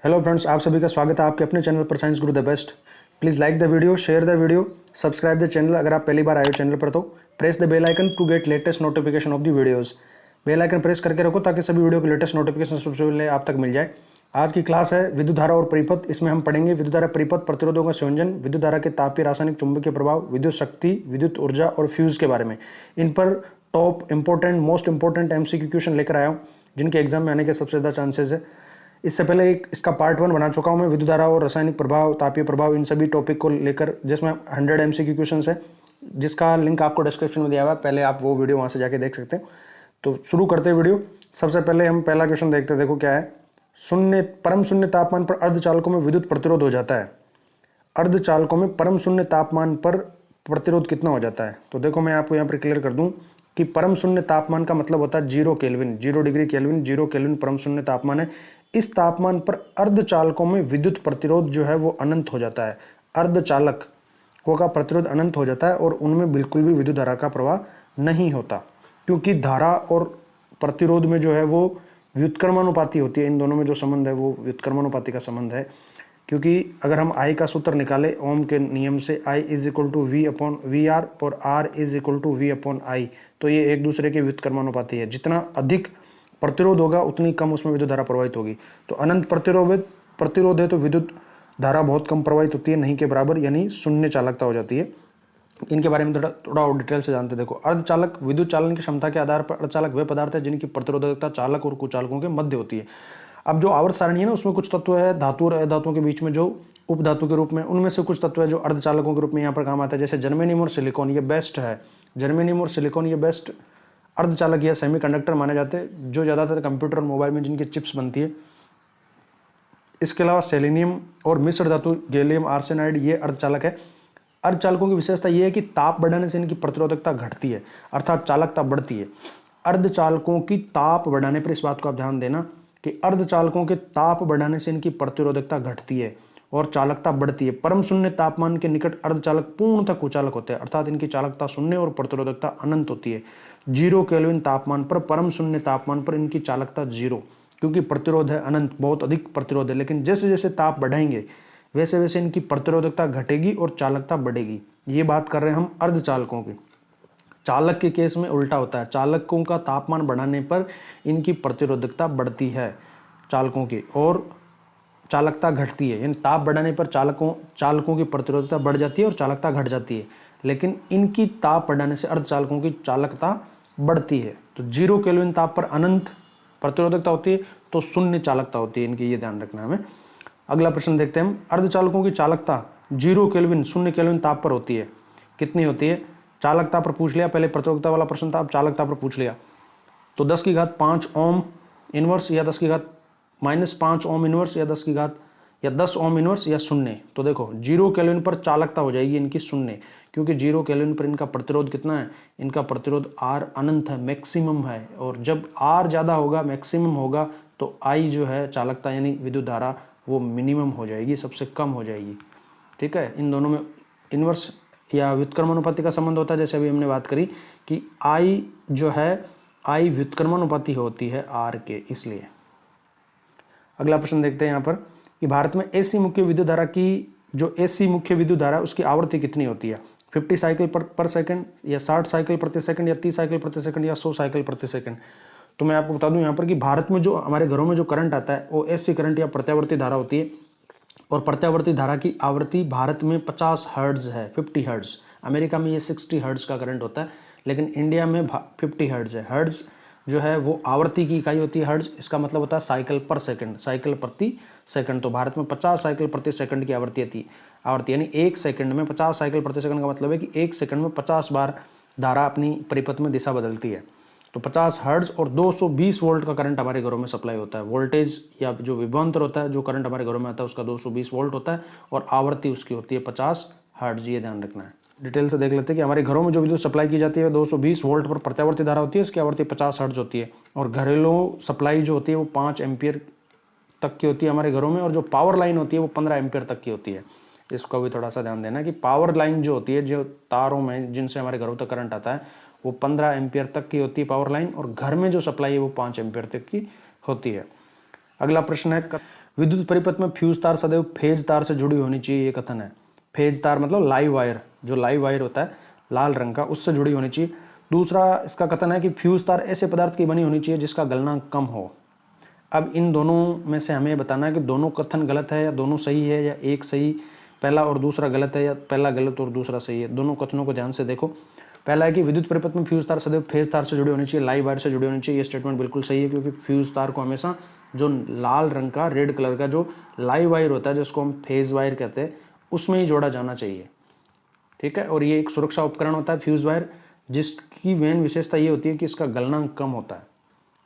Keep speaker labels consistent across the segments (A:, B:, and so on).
A: Hello friends, आप सभी का स्वागत है आपके अपने चैनल पर science guru the best. Please like the video, share the video, subscribe the channel. अगर आप पहली बार आए हो चैनल पर तो press the bell icon to get latest notification of the videos. Bell icon press करके रखो ताकि सभी वीडियो की लेटेस्ट नोटिफिकेशन सबसे पहले आप तक मिल जाए। आज की क्लास है विद्युत धारा और परिपथ। इसमें हम पढ़ेंगे विद्युत धारा, परिपथ, प्रतिरोधों का संयोजन, विद्युत धारा के तापीय, रासायनिक, चुंबकीय प्रभाव, विद्युत शक्ति, विद्युत ऊर्जा और फ्यूज के बारे में। इन पर top important, most important MCQ question लेकर आया हूँ जिनके एग्जाम में आने के सबसे ज़्यादा चांसेस है। इससे पहले एक इसका पार्ट 1 बना चुका हूं मैं, विद्युत धारा और रासायनिक प्रभाव, तापीय प्रभाव, इन सभी टॉपिक को लेकर, जिसमें 100 एमसीक्यू क्वेश्चंस है, जिसका लिंक आपको डिस्क्रिप्शन में दिया हुआ है। पहले आप वो वीडियो वहां से जाके देख सकते हो। तो शुरू करते हैं वीडियो। सबसे पहले हम पहला क्वेश्चन देखते हैं। देखो क्या है, परम शून्य तापमान पर अर्धचालकों में विद्युत प्रतिरोध हो जाता है। अर्धचालकों में परम शून्य तापमान पर प्रतिरोध कितना हो जाता है? तो देखो मैं आपको यहाँ पर क्लियर कर दूं कि परम शून्य तापमान का मतलब होता है 0 केल्विन, 0 डिग्री केल्विन, 0 केल्विन परम शून्य तापमान है। इस तापमान पर अर्धचालकों में विद्युत प्रतिरोध जो है वो अनंत हो जाता है। अर्धचालकों का प्रतिरोध अनंत हो जाता है और उनमें बिल्कुल भी विद्युत धारा का प्रवाह नहीं होता, क्योंकि धारा और प्रतिरोध में जो है वो व्युत्क्रमानुपाती होती है। इन दोनों में जो संबंध है वो व्युत्क्रमानुपाती का संबंध है। क्योंकि अगर हम I का सूत्र निकाले ओम के नियम से, I is equal to V upon V R और R is equal to V upon I, तो ये एक दूसरे के व्युत्क्रमानुपाती है। जितना अधिक प्रतिरोध होगा उतनी कम उसमें विद्युत धारा प्रवाहित होगी। तो अनंत प्रतिरोध है तो विद्युत धारा बहुत कम प्रवाहित होती है, नहीं के बराबर, यानी शून्य चालकता हो जाती है। इनके बारे में थोड़ा और डिटेल से जानते। देखो, अर्धचालक विद्युत चालन की क्षमता के आधार पर अर्धचालक वे पदार्थ है जिनकी प्रतिरोधकता चालक और कुचालकों के मध्य होती है। अब जो आवर्त सारणी है ना, उसमें कुछ तत्व है धातु और अधातुओं के बीच में जो उपधातु के रूप में, उनमें से कुछ तत्व है जो अर्धचालकों के रूप में यहाँ पर काम आता है। जैसे जर्मेनियम और सिलिकॉन, ये बेस्ट है। जर्मेनियम और सिलिकॉन ये बेस्ट अर्धचालक या सेमीकंडक्टर माने जाते हैं, जो ज़्यादातर कंप्यूटर और मोबाइल में जिनकी चिप्स बनती है। इसके अलावा सेलेनियम और मिश्र धातु गैलियम आर्सेनाइड ये अर्धचालक है। अर्धचालकों की विशेषता यह है कि ताप बढ़ाने से इनकी प्रतिरोधकता घटती है, अर्थात चालकता बढ़ती है। अर्धचालकों की ताप बढ़ाने पर, इस बात को आप ध्यान देना कि अर्धचालकों के ताप बढ़ाने से इनकी प्रतिरोधकता घटती है और चालकता बढ़ती है। परम शून्य तापमान के निकट अर्धचालक पूर्णतः कुचालक होते हैं, अर्थात इनकी चालकता शून्य और प्रतिरोधकता अनंत होती है। 0 केल्विन तापमान पर, परम शून्य तापमान पर इनकी चालकता 0, क्योंकि प्रतिरोध है अनंत, बहुत अधिक प्रतिरोध है। लेकिन जैसे जैसे ताप बढ़ाएंगे वैसे वैसे इनकी प्रतिरोधकता घटेगी और चालकता बढ़ेगी। ये बात कर रहे हैं हम अर्धचालकों की। चालक के केस में उल्टा होता है, चालकों का तापमान बढ़ाने पर इनकी प्रतिरोधकता बढ़ती है चालकों की, और चालकता घटती है। यानी ताप बढ़ाने पर चालकों की प्रतिरोधकता बढ़ जाती है और चालकता घट जाती है। लेकिन इनकी ताप बढ़ाने से अर्धचालकों की चालकता बढ़ती है। तो 0 केल्विन ताप पर अनंत प्रतिरोधकता होती है, तो शून्य चालकता होती है इनकी, ये ध्यान रखना है हमें। अगला प्रश्न देखते हैं हम। अर्धचालकों की चालकता 0 केल्विन, 0 केल्विन ताप पर होती है। कितनी होती है? चालकता पर पूछ लिया, पहले प्रतिरोधकता वाला प्रश्न था, अब चालकता पर पूछ लिया। तो 10⁵ ओम इनवर्स या 10⁻⁻5 ओम इनवर्स या 10 ओम इनवर्स या 0। तो देखो 0 केल्विन पर चालकता हो जाएगी इनकी 0, क्योंकि 0 केल्विन पर इनका प्रतिरोध कितना है? इनका प्रतिरोध R अनंत है, मैक्सिमम है। और जब R ज़्यादा होगा, मैक्सिमम होगा, तो I जो है चालकता यानी विद्युत धारा वो मिनिमम हो जाएगी, सबसे कम हो जाएगी। ठीक है, इन दोनों में इनवर्स या व्युत्क्रमानुपाती का संबंध होता है। जैसे अभी हमने बात करी कि I जो है, I व्युत्क्रमानुपाती होती है R के, इसलिए। अगला प्रश्न देखते हैं यहाँ पर कि भारत में AC मुख्य विद्युत धारा की, जो AC मुख्य विद्युत धारा उसकी आवृत्ति कितनी होती है? 50 साइकिल पर सेकंड या 60 साइकिल प्रति सेकंड या 30 साइकिल प्रति सेकंड या 100 साइकिल प्रति सेकंड। तो मैं आपको बता दूं यहाँ पर कि भारत में जो हमारे घरों में जो करंट आता है वो AC करंट या प्रत्यावर्ती धारा होती है। और प्रत्यावर्ती धारा की आवृत्ति भारत में 50 हर्ट्ज है, 50 हर्ट्ज। अमेरिका में ये 60 हर्ट्ज का करंट होता है, लेकिन इंडिया में 50 हर्ट्ज है। हर्ट्ज जो है वो आवृत्ति की इकाई होती है। हर्ट्ज इसका मतलब होता है साइकिल पर सेकंड, साइकिल प्रति सेकंड। तो भारत में 50 साइकिल प्रति सेकंड की आवृत्ति यानी 1 सेकंड में 50 साइकिल प्रति सेकंड का मतलब है कि 1 सेकंड में 50 बार धारा अपनी परिपथ में दिशा बदलती है। तो 50 हर्ट्ज और 220 वोल्ट का करंट हमारे घरों में सप्लाई होता है। वोल्टेज या जो विभवांतर होता है, जो करंट हमारे घरों में आता है, उसका 220 वोल्ट होता है और आवृत्ति उसकी होती है 50 हर्ट्ज। ये ध्यान रखना है। डिटेल से देख लेते हैं कि हमारे घरों में जो विद्युत सप्लाई की जाती है 220 वोल्ट पर प्रत्यावर्ती धारा होती है, उसकी आवृत्ति 50 हर्ट्ज होती है। और घरेलू सप्लाई जो होती है वो 5 एम्पियर तक की होती है हमारे घरों में, और जो पावर लाइन होती है वो 15 एम्पियर तक की होती है। इसको भी थोड़ा सा ध्यान देना कि पावर लाइन जो होती है, जो तारों में जिनसे हमारे घरों तक करंट आता है, वो 15 एम्पियर तक की होती है पावर लाइन, और घर में जो सप्लाई है वो 5 एम्पियर तक की होती है। अगला प्रश्न है विद्युत परिपथ में फ्यूज तार सदैव फेज तार से जुड़ी होनी चाहिए, ये कथन है। फेज तार मतलब लाइव वायर, जो लाइव वायर होता है लाल रंग का, उससे जुड़ी होनी चाहिए। दूसरा इसका कथन है कि फ्यूज तार ऐसे पदार्थ की बनी होनी चाहिए जिसका गलनांक कम हो। अब इन दोनों में से हमें बताना है कि दोनों कथन गलत है या दोनों सही है, या एक सही पहला और दूसरा गलत है, या पहला गलत और दूसरा सही है। दोनों कथनों को ध्यान से देखो। पहला है कि विद्युत परिपथ में फ्यूज तार सदैव फेज तार से जुड़ी होनी चाहिए, लाइव वायर से जुड़ी होनी चाहिए। ये स्टेटमेंट बिल्कुल सही है, क्योंकि फ्यूज तार को हमेशा जो लाल रंग का, रेड कलर का जो लाइव वायर होता है, जिसको हम फेज वायर कहते हैं, उसमें ही जोड़ा जाना चाहिए। ठीक है। और ये एक सुरक्षा उपकरण होता है फ्यूज वायर, जिसकी मेन विशेषता ये होती है कि इसका गलनांक कम होता है।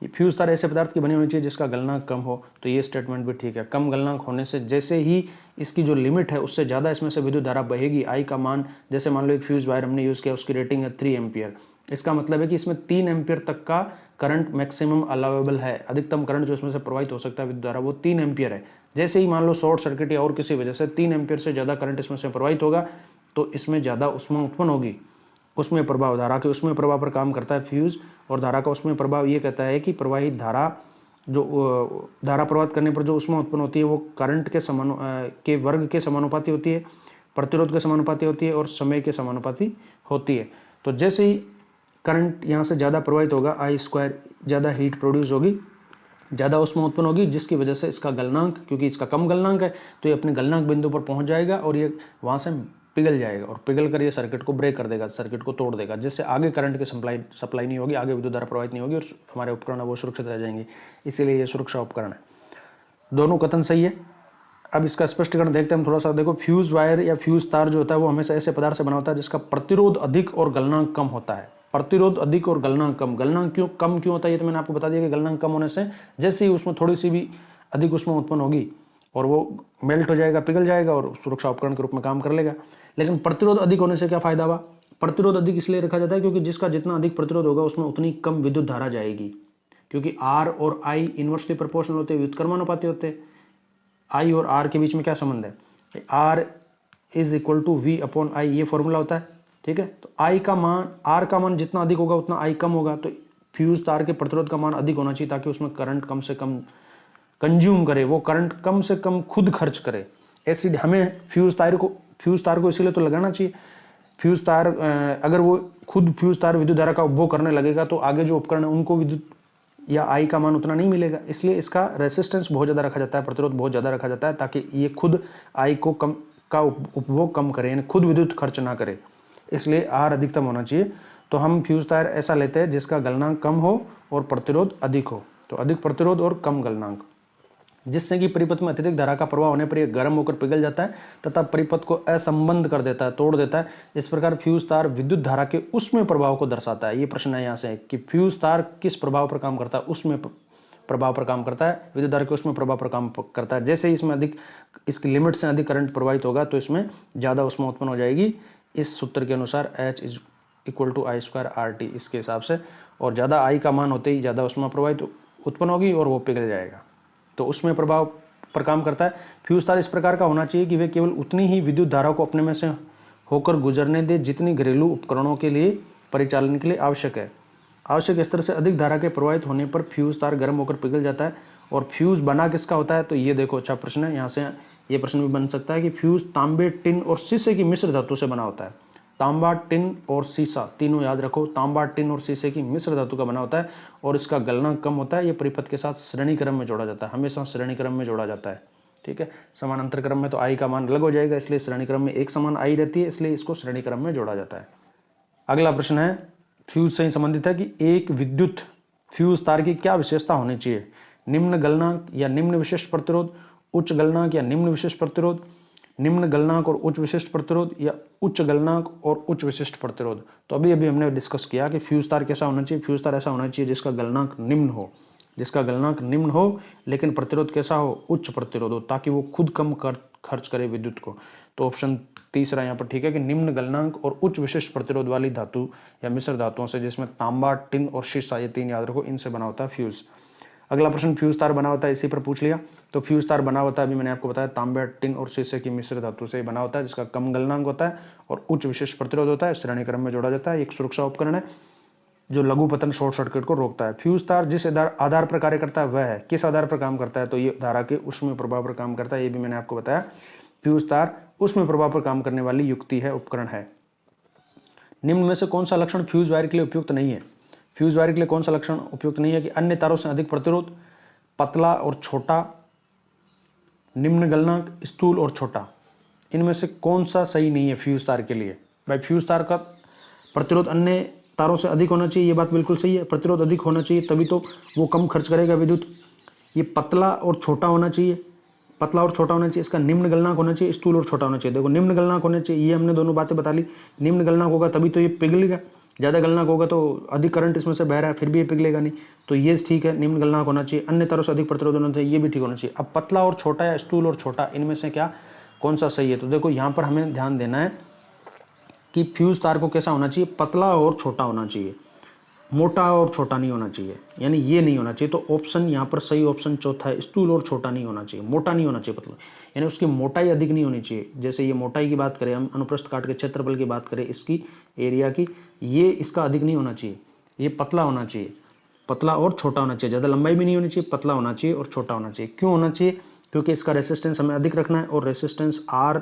A: ये फ्यूज तार ऐसे पदार्थ की बनी होनी चाहिए जिसका गलनांक कम हो, तो ये स्टेटमेंट भी ठीक है। कम गलनांक होने से जैसे ही इसकी जो लिमिट है उससे ज़्यादा इसमें से विद्युत धारा बहेगी। आई का मान, जैसे मान लो एक फ्यूज वायर हमने यूज़ किया, उसकी रेटिंग है 3 एम्पियर। इसका मतलब है कि इसमें 3 एम्पियर तक का करंट मैक्सिमम अलाउेबल है। अधिकतम करंट जो इसमें से प्रवाहित हो सकता है विद्युत धारा, वो 3 एम्पियर है। जैसे ही मान लो शॉर्ट सर्किट या और किसी वजह से 3 एम्पियर से ज़्यादा करंट इसमें से प्रवाहित होगा, तो इसमें ज़्यादा ऊष्मा उत्पन्न होगी। उसमें प्रभाव, धारा के उसमें प्रभाव पर काम करता है फ्यूज, और धारा का उसमें प्रभाव ये कहता है कि प्रवाहित धारा, जो धारा प्रवाहित करने पर जो ऊष्मा उत्पन्न होती है वो करंट के वर्ग के समानुपाती होती है, प्रतिरोध के समानुपाती होती है और समय के समानुपाती होती है। तो जैसे ही करंट यहाँ से ज़्यादा प्रवाहित होगा, I², ज़्यादा हीट प्रोड्यूस होगी, ज़्यादा ऊष्मा उत्पन्न होगी, जिसकी वजह से इसका गलनांक, क्योंकि इसका कम गलनांक है, तो ये अपने गलनांक बिंदु पर पहुँच जाएगा और ये वहाँ से पिघल जाएगा, और पिघल कर ये सर्किट को ब्रेक कर देगा, सर्किट को तोड़ देगा, जिससे आगे करंट की सप्लाई नहीं होगी, आगे विद्युत धारा प्रवाहित नहीं होगी, और हमारे उपकरण वो सुरक्षित रह जाएंगे। इसीलिए ये सुरक्षा उपकरण है। दोनों कथन सही है। अब इसका स्पष्टीकरण देखते हैं हम थोड़ा सा। देखो, फ्यूज वायर या फ्यूज तार जो होता है वो हमेशा ऐसे पदार्थ से बना होता है जिसका प्रतिरोध अधिक और गलनांक कम होता है। प्रतिरोध अधिक और गलनांक कम। गलनांक कम क्यों होता है, ये तो मैंने आपको बता दिया कि गलनांक कम होने से जैसे ही उसमें थोड़ी सी भी अधिक ऊष्मा उत्पन्न होगी और वो मेल्ट हो जाएगा, पिघल जाएगा और सुरक्षा उपकरण के रूप में काम कर लेगा। लेकिन प्रतिरोध अधिक होने से क्या फायदा हुआ? प्रतिरोध अधिक इसलिए रखा जाता है क्योंकि जिसका जितना अधिक प्रतिरोध होगा उसमें उतनी कम विद्युत धारा जाएगी, क्योंकि R और I इनवर्सली प्रोपोर्शनल होते हैं, व्युत्क्रमानुपाती होते हैं। I और R के बीच में क्या संबंध है? R = V/I, ये फॉर्मूला होता है। ठीक है। तो R का मान जितना अधिक होगा उतना I कम होगा, तो फ्यूज तार के प्रतिरोध का मान अधिक होना चाहिए ताकि उसमें करंट कम से कम कंज्यूम करे, वो करंट कम से कम खुद खर्च करे। ऐसी हमें फ्यूज तार को इसीलिए तो लगाना चाहिए। फ्यूज तार अगर वो खुद फ्यूज तार विद्युत धारा का उपभोग करने लगेगा तो आगे जो उपकरण है उनको विद्युत या I का मान उतना नहीं मिलेगा। इसलिए इसका रेसिस्टेंस बहुत ज़्यादा रखा जाता है, प्रतिरोध बहुत ज़्यादा रखा जाता है, ताकि ये खुद I को उपभोग कम करे, यानी खुद विद्युत खर्च ना करे। इसलिए R अधिकतम होना चाहिए। तो हम फ्यूज तार ऐसा लेते हैं जिसका गलनांक कम हो और प्रतिरोध अधिक हो। तो अधिक प्रतिरोध और कम गलनांक, जिससे कि परिपथ में अत्यधिक धारा का प्रवाह होने पर यह गर्म होकर पिघल जाता है तथा परिपथ को असंबद्ध कर देता है, तोड़ देता है। इस प्रकार फ्यूज तार विद्युत धारा के उष्मे प्रभाव को दर्शाता है। ये प्रश्न है यहाँ से कि फ्यूज तार किस प्रभाव पर काम करता है? उष्मे प्रभाव पर काम करता है, विद्युत धारा के उष्मे प्रभाव पर काम करता है। जैसे ही इसमें अधिक, इसकी लिमिट से अधिक करंट प्रवाहित होगा तो इसमें ज़्यादा उष्मा उत्पन्न हो जाएगी, इस सूत्र के अनुसार H = I² RT, इसके हिसाब से। और ज़्यादा I का मान होते ही ज़्यादा उष्मा प्रवाहित उत्पन्न होगी और वो पिघल जाएगा, तो उसमें प्रभाव पर काम करता है। फ्यूज तार इस प्रकार का होना चाहिए कि वे केवल उतनी ही विद्युत धारा को अपने में से होकर गुजरने दे जितनी घरेलू उपकरणों के लिए परिचालन के लिए आवश्यक है। आवश्यक स्तर से अधिक धारा के प्रवाहित होने पर फ्यूज तार गर्म होकर पिघल जाता है। और फ्यूज बना किसका होता है? तो ये देखो, अच्छा प्रश्न है। यहाँ से ये प्रश्न भी बन सकता है कि फ्यूज तांबे, टिन और शीशे की मिश्र धातु से बना होता है। तांबा, टिन और शीशा, तीनों याद रखो। तांबा, टिन और शीशे की मिश्र धातु का बना होता है और इसका गलनांक कम होता है। ये परिपथ के साथ श्रेणी क्रम में जोड़ा जाता है, हमेशा श्रेणी क्रम में जोड़ा जाता है। ठीक है। समानांतर क्रम में तो I का मान अलग हो जाएगा, इसलिए श्रेणी क्रम में एक समान I रहती है, इसलिए इसको श्रेणी क्रम में जोड़ा जाता है। अगला प्रश्न है, फ्यूज से संबंधित है कि एक विद्युत फ्यूज तार की क्या विशेषता होनी चाहिए? निम्न गलनांक या निम्न विशिष्ट प्रतिरोध, उच्च गलनांक या निम्न विशिष्ट प्रतिरोध, निम्न गलनांक और उच्च विशिष्ट प्रतिरोध, या उच्च गलनांक और उच्च विशिष्ट प्रतिरोध। तो अभी हमने डिस्कस किया कि फ्यूज तार कैसा होना चाहिए। फ्यूज तार ऐसा होना चाहिए जिसका गलनांक निम्न हो, लेकिन प्रतिरोध कैसा हो? उच्च प्रतिरोध हो, ताकि वो खुद कम खर्च करे विद्युत को। तो ऑप्शन तीसरा यहाँ पर ठीक है कि निम्न गलनांक और उच्च विशिष्ट प्रतिरोध वाली धातु या मिश्र धातुओं से, जिसमें तांबा, टिन और शीशा, ये तीन याद रखो, इनसे बना होता है फ्यूज। अगला प्रश्न, फ्यूज तार बना होता है, इसी पर पूछ लिया। तो फ्यूज तार बना होता है, अभी मैंने आपको बताया, तांबे, टिन और शीशे की मिश्र धातु से बना होता है, जिसका कम गलनांक होता है और उच्च विशिष्ट प्रतिरोध होता है, श्रेणी क्रम में जोड़ा जाता है। एक सुरक्षा उपकरण है। जो लघु पतन शॉर्ट सर्किट को रोकता है। फ्यूज तार जिस आधार पर कार्य करता है वह है, किस आधार पर काम करता है, तो ये धारा के ऊष्मीय प्रभाव पर काम करता है। ये भी मैंने आपको बताया, फ्यूज तार ऊष्मीय प्रभाव पर काम करने वाली युक्ति है, उपकरण है। निम्न में से कौन सा लक्षण फ्यूज वायर के लिए उपयुक्त नहीं है? फ्यूज वायर के लिए कौन सा लक्षण उपयुक्त नहीं है कि अन्य तारों से अधिक प्रतिरोध, पतला और छोटा, निम्न गलनांक, स्थूल और छोटा। इनमें से कौन सा सही नहीं है फ्यूज तार के लिए? भाई फ्यूज तार का प्रतिरोध अन्य तारों से अधिक होना चाहिए, ये बात बिल्कुल सही है। प्रतिरोध अधिक होना चाहिए तभी तो वो कम खर्च करेगा विद्युत। ये पतला और छोटा होना चाहिए, पतला और छोटा होना चाहिए। इसका निम्न गलनांक होना चाहिए, स्थूल और छोटा होना चाहिए। देखो निम्न गलनांक होना चाहिए, ये हमने दोनों बातें बता ली। निम्न गलनांक होगा तभी तो ये पिघलेगा, ज़्यादा गलनांक होगा तो अधिक करंट इसमें से बह रहा है फिर भी ये पिघलेगा नहीं, तो ये ठीक है। निम्न गलनांक होना चाहिए, अन्य तारों से अधिक प्रतिरोध होना चाहिए, ये भी ठीक होना चाहिए। अब पतला और छोटा या स्थूल और छोटा, इनमें से क्या कौन सा सही है? तो देखो यहाँ पर हमें ध्यान देना है कि फ्यूज तार को कैसा होना चाहिए, पतला और छोटा होना चाहिए, मोटा और छोटा नहीं होना चाहिए, यानी ये नहीं होना चाहिए। तो ऑप्शन यहाँ पर सही ऑप्शन चौथा है, स्थूल और छोटा नहीं होना चाहिए, मोटा नहीं होना चाहिए पतला, यानी उसकी मोटाई अधिक नहीं होनी चाहिए। जैसे ये मोटाई की बात करें हम, अनुप्रस्थ काट के क्षेत्रफल की बात करें, इसकी एरिया की, ये इसका अधिक नहीं होना चाहिए, ये पतला होना चाहिए, पतला और छोटा होना चाहिए। ज़्यादा लंबाई भी नहीं होनी चाहिए, पतला होना चाहिए और छोटा होना चाहिए। क्यों होना चाहिए? क्योंकि इसका रेसिस्टेंस हमें अधिक रखना है, और रेसिस्टेंस आर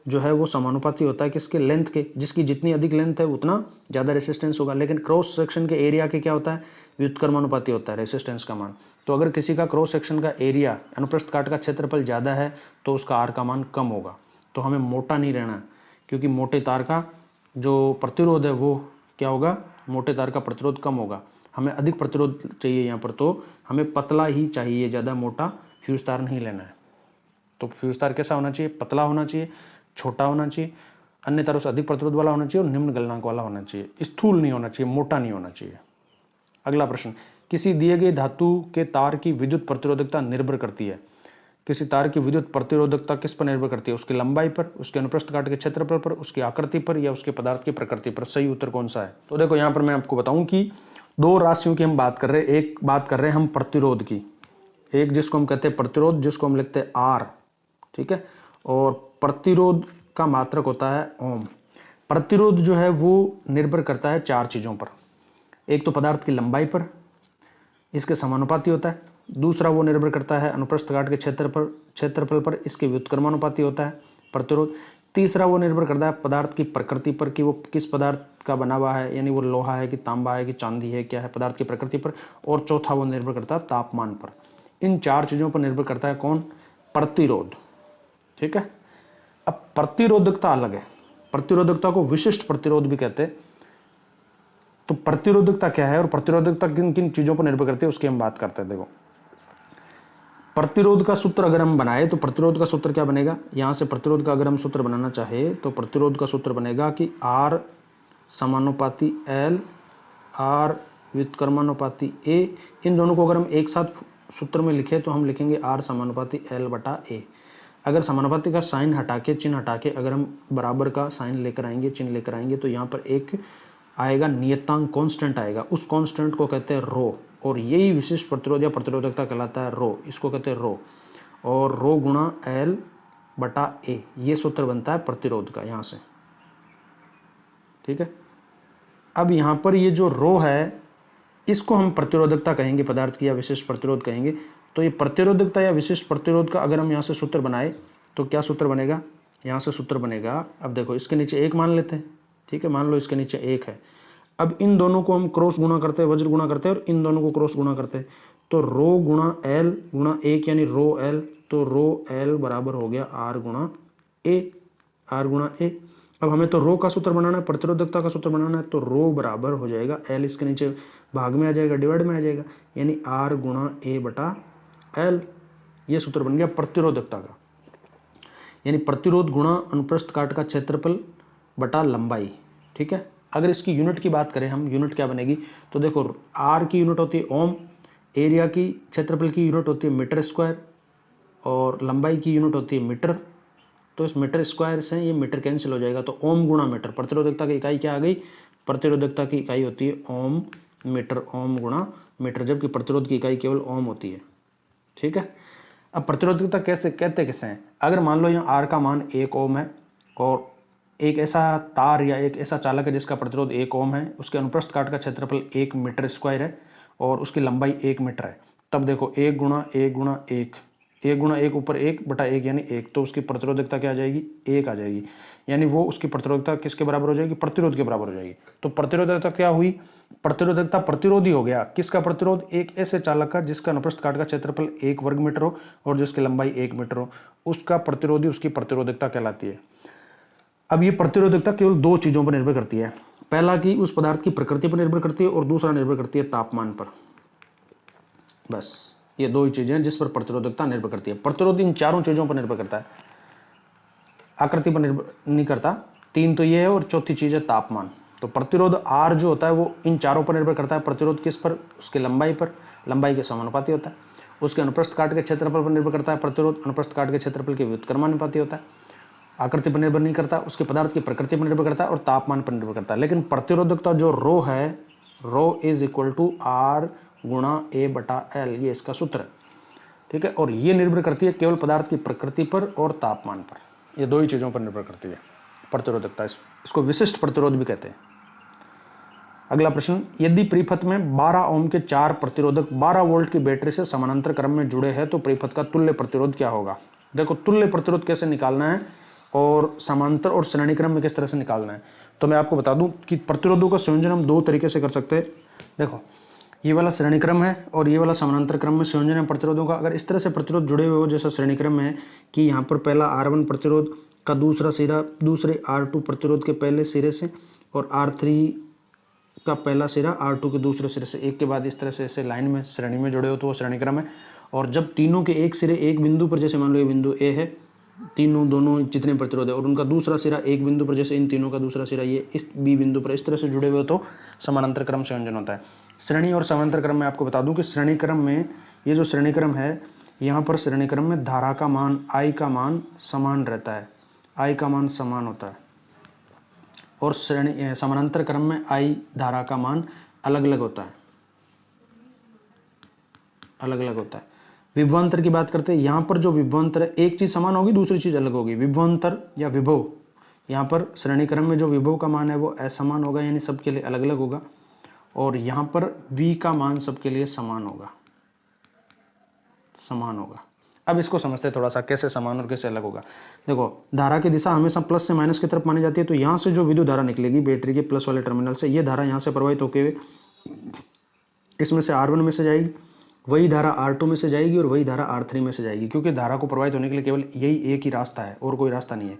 A: जो है वो समानुपाती होता है किसके? लेंथ के। जिसकी जितनी अधिक लेंथ है उतना ज़्यादा रेसिस्टेंस होगा। लेकिन क्रॉस सेक्शन के एरिया के क्या होता है? व्युत्क्रमानुपाती होता है रेसिस्टेंस का मान। तो अगर किसी का क्रॉस सेक्शन का एरिया, अनुप्रस्थ काट का क्षेत्रफल ज़्यादा है तो उसका आर का मान कम होगा। तो हमें मोटा नहीं रहना है, क्योंकि मोटे तार का जो प्रतिरोध है वो क्या होगा? मोटे तार का प्रतिरोध कम होगा। हमें अधिक प्रतिरोध चाहिए यहाँ पर, तो हमें पतला ही चाहिए, ज़्यादा मोटा फ्यूज तार नहीं लेना है। तो फ्यूज तार कैसा होना चाहिए? पतला होना चाहिए, छोटा होना चाहिए, अन्य तारों से अधिक प्रतिरोध वाला होना चाहिए और निम्न गलनांक वाला होना चाहिए। स्थूल नहीं होना चाहिए, मोटा नहीं होना चाहिए। अगला प्रश्न, किसी दिए गए धातु के तार की विद्युत प्रतिरोधकता निर्भर करती है। किसी तार की विद्युत प्रतिरोधकता किस पर निर्भर करती है? उसकी लंबाई पर, उसके अनुप्रस्थ काट के क्षेत्रफल पर, उसकी आकृति पर, या उसके पदार्थ की प्रकृति पर? सही उत्तर कौन सा है? तो देखो यहाँ पर मैं आपको बताऊं कि दो राशियों की हम बात कर रहे हैं। एक बात कर रहे हैं हम प्रतिरोध की, एक जिसको हम कहते हैं प्रतिरोध, जिसको हम लिखते हैं आर, ठीक है, और प्रतिरोध का मात्रक होता है ओम। प्रतिरोध जो है वो निर्भर करता है चार चीज़ों पर। एक तो पदार्थ की लंबाई पर, इसके समानुपाती होता है। दूसरा वो निर्भर करता है अनुप्रस्थ काट के क्षेत्रफल पर, इसके व्युत्क्रमानुपाती होता है प्रतिरोध। तीसरा वो निर्भर करता है पदार्थ की प्रकृति पर, कि वो किस पदार्थ का बना हुआ है, यानी वो लोहा है कि तांबा है कि चांदी है, क्या है, पदार्थ की प्रकृति पर। और चौथा वो निर्भर करता है तापमान पर। इन चार चीज़ों पर निर्भर करता है कौन? प्रतिरोध, ठीक है। अब प्रतिरोधकता अलग है, प्रतिरोधकता को विशिष्ट प्रतिरोध भी कहते हैं। तो प्रतिरोधकता क्या है और प्रतिरोधकता किन किन चीजों पर निर्भर करती है उसकी हम बात करते हैं। देखो प्रतिरोध का सूत्र अगर हम बनाए तो प्रतिरोध का सूत्र क्या बनेगा? यहां से प्रतिरोध का अगर हम सूत्र बनाना चाहे तो प्रतिरोध का सूत्र बनेगा कि आर समानुपाती एल, आर व्युत्क्रमानुपाती ए। इन दोनों को अगर हम एक साथ सूत्र में लिखे तो हम लिखेंगे आर समानुपाती एल बटा ए। अगर समानुपाती का साइन हटा के, चिन्ह हटा के अगर हम बराबर का साइन लेकर आएंगे, चिन्ह लेकर आएंगे, तो यहाँ पर एक आएगा नियतांक, कांस्टेंट आएगा। उस कांस्टेंट को कहते हैं रो, और यही विशिष्ट प्रतिरोध या प्रतिरोधकता कहलाता है रो। इसको कहते हैं रो, और रो गुणा एल बटा ए, ये सूत्र बनता है प्रतिरोध का यहाँ से, ठीक है। अब यहाँ पर ये जो रो है इसको हम प्रतिरोधकता कहेंगे, पदार्थ की, या विशिष्ट प्रतिरोध कहेंगे। तो ये प्रतिरोधकता या विशिष्ट प्रतिरोध का अगर हम यहाँ से सूत्र बनाए तो क्या सूत्र बनेगा? यहाँ से सूत्र बनेगा, अब देखो इसके नीचे एक मान लेते हैं, ठीक है, मान लो इसके नीचे एक है। अब इन दोनों को हम क्रॉस गुणा करते हैं, वज्र गुणा करते हैं, और इन दोनों को क्रॉस गुणा करते हैं। तो रो गुणा एल गुणा एक, यानी रो एल, तो रो एल बराबर हो गया आर गुणा ए, आर गुणा ए। अब हमें तो रो का सूत्र बनाना है, प्रतिरोधकता का सूत्र बनाना है, तो रो बराबर हो जाएगा एल, इसके नीचे भाग में आ जाएगा, डिवाइड में आ जाएगा, यानी आर गुणा ए बटा एल। ये सूत्र बन गया प्रतिरोधकता का, यानी प्रतिरोध गुणा अनुप्रस्थ काट का क्षेत्रफल बटा लंबाई, ठीक है। अगर इसकी यूनिट की बात करें हम, यूनिट क्या बनेगी? तो देखो आर की यूनिट होती है ओम, एरिया की, क्षेत्रफल की यूनिट होती है मीटर स्क्वायर, और लंबाई की यूनिट होती है मीटर। तो इस मीटर स्क्वायर से ये मीटर कैंसिल हो जाएगा, तो ओम गुणा मीटर। प्रतिरोधकता की इकाई क्या आ गई? प्रतिरोधकता की इकाई होती है ओम मीटर, ओम गुणा मीटर, जबकि प्रतिरोध की इकाई केवल ओम होती है, ठीक है। अब प्रतिरोधकता कैसे कहते किसे हैं? अगर मान लो यहाँ आर का मान 1 ओम है और एक ऐसा तार या एक ऐसा चालक है जिसका प्रतिरोध 1 ओम है, उसके अनुप्रस्थ काट का क्षेत्रफल 1 मीटर स्क्वायर है और उसकी लंबाई 1 मीटर है। तब देखो 1 गुणा 1 गुणा 1, 1 गुणा 1 ऊपर 1 बटा 1 यानी 1, तो उसकी प्रतिरोधकता क्या आ जाएगी? 1 आ जाएगी। यानी वो उसकी प्रतिरोधकता किसके बराबर हो जाएगी? प्रतिरोध के बराबर हो जाएगी। तो प्रतिरोधकता क्या हुई? प्रतिरोधकता प्रतिरोधी हो गया। किसका प्रतिरोध? एक ऐसे चालक का जिसका अनुप्रस्थ काट का क्षेत्रफल 1 वर्ग मीटर हो और जिसकी लंबाई 1 मीटर हो, उसका प्रतिरोधी उसकी प्रतिरोधकता कहलाती है। अब ये प्रतिरोधकता केवल 2 चीजों पर निर्भर करती है। पहला कि उस पदार्थ की प्रकृति पर निर्भर करती है और दूसरा निर्भर करती है तापमान पर। बस ये 2 ही चीजें हैं जिस पर प्रतिरोधकता निर्भर करती है। प्रतिरोध इन चारों चीजों पर निर्भर करता है, आकृति पर निर्भर नहीं करता। 3 तो ये है और चौथी चीज है तापमान। तो प्रतिरोध R जो होता है वो इन चारों पर निर्भर करता है। प्रतिरोध किस पर? उसकी लंबाई पर, लंबाई के समानुपाती होता है। उसके अनुप्रस्थ काट के क्षेत्रफल पर निर्भर करता है। प्रतिरोध अनुप्रस्थ काट के क्षेत्रफल के व्युत्क्रमानुपाती होता है। आकृति पर निर्भर नहीं करता, उसके पदार्थ की प्रकृति पर निर्भर करता है और तापमान पर निर्भर करता है। लेकिन प्रतिरोधकता जो रो है, रो इज इक्वल टू R गुणा A बटा L, ये इसका सूत्र है। ठीक है, और ये निर्भर करती है केवल पदार्थ की प्रकृति पर और तापमान पर। ये 2 ही चीजों पर निर्भर करती है प्रतिरोधकता। इसको विशिष्ट प्रतिरोध भी कहते हैं। अगला प्रश्न, यदि परिपथ में 12 ओम के 4 प्रतिरोधक 12 वोल्ट की बैटरी से समानांतर क्रम में जुड़े हैं तो परिपथ का तुल्य प्रतिरोध क्या होगा? देखो, तुल्य प्रतिरोध कैसे निकालना है और समांतर और श्रेणी क्रम में किस तरह से निकालना है, तो मैं आपको बता दूं कि प्रतिरोधों का संयोजन हम 2 तरीके से कर सकते हैं। देखो, ये वाला श्रेणी क्रम है और ये वाला समानांतर क्रम में संयोजन है प्रतिरोधों का। अगर इस तरह से प्रतिरोध जुड़े हुए हो जैसा श्रेणी क्रम में है कि यहाँ पर पहला R1 प्रतिरोध का दूसरा सिरा दूसरे R2 प्रतिरोध के पहले सिरे से और R3 का पहला सिरा R2 के दूसरे सिरे से एक के बाद इस तरह से ऐसे लाइन में श्रेणी में जुड़े हो तो वो श्रेणी क्रम है। और जब तीनों के एक सिरे एक बिंदु पर, जैसे मान लो ये बिंदु A है, तीनों दोनों जितने प्रतिरोध है और उनका दूसरा सिरा एक बिंदु पर, जैसे इन तीनों का दूसरा सिरा ये इस B बिंदु पर, इस तरह से जुड़े हुए तो समानांतर क्रम संयोजन होता है। श्रेणी और समांतर क्रम में आपको बता दूं कि श्रेणी क्रम में, ये जो श्रेणी क्रम है यहाँ पर श्रेणी क्रम में धारा का मान I का मान समान रहता है, I का मान समान होता है। और श्रेणी समानांतर क्रम में I धारा का मान अलग अलग होता है, अलग अलग होता है। विभवांतर की बात करते हैं, यहाँ पर जो विभवांतर है, एक चीज समान होगी दूसरी चीज अलग होगी। विभवांतर या विभव, यहाँ पर श्रेणी क्रम में जो विभव का मान है वो असमान होगा, यानी सबके लिए अलग अलग होगा। और यहाँ पर V का मान सबके लिए समान होगा, समान होगा। अब इसको समझते हैं थोड़ा सा, कैसे समान और कैसे अलग होगा। देखो, धारा की दिशा हमेशा प्लस से माइनस की तरफ मानी जाती है। तो यहाँ से जो विद्युत धारा निकलेगी बैटरी के प्लस वाले टर्मिनल से, ये धारा यहाँ से प्रवाहित होकर हुए इसमें से R1 में से जाएगी, वही धारा R2 में से जाएगी और वही धारा R3 में से जाएगी, क्योंकि धारा को प्रवाहित होने के लिए केवल यही एक ही रास्ता है और कोई रास्ता नहीं है।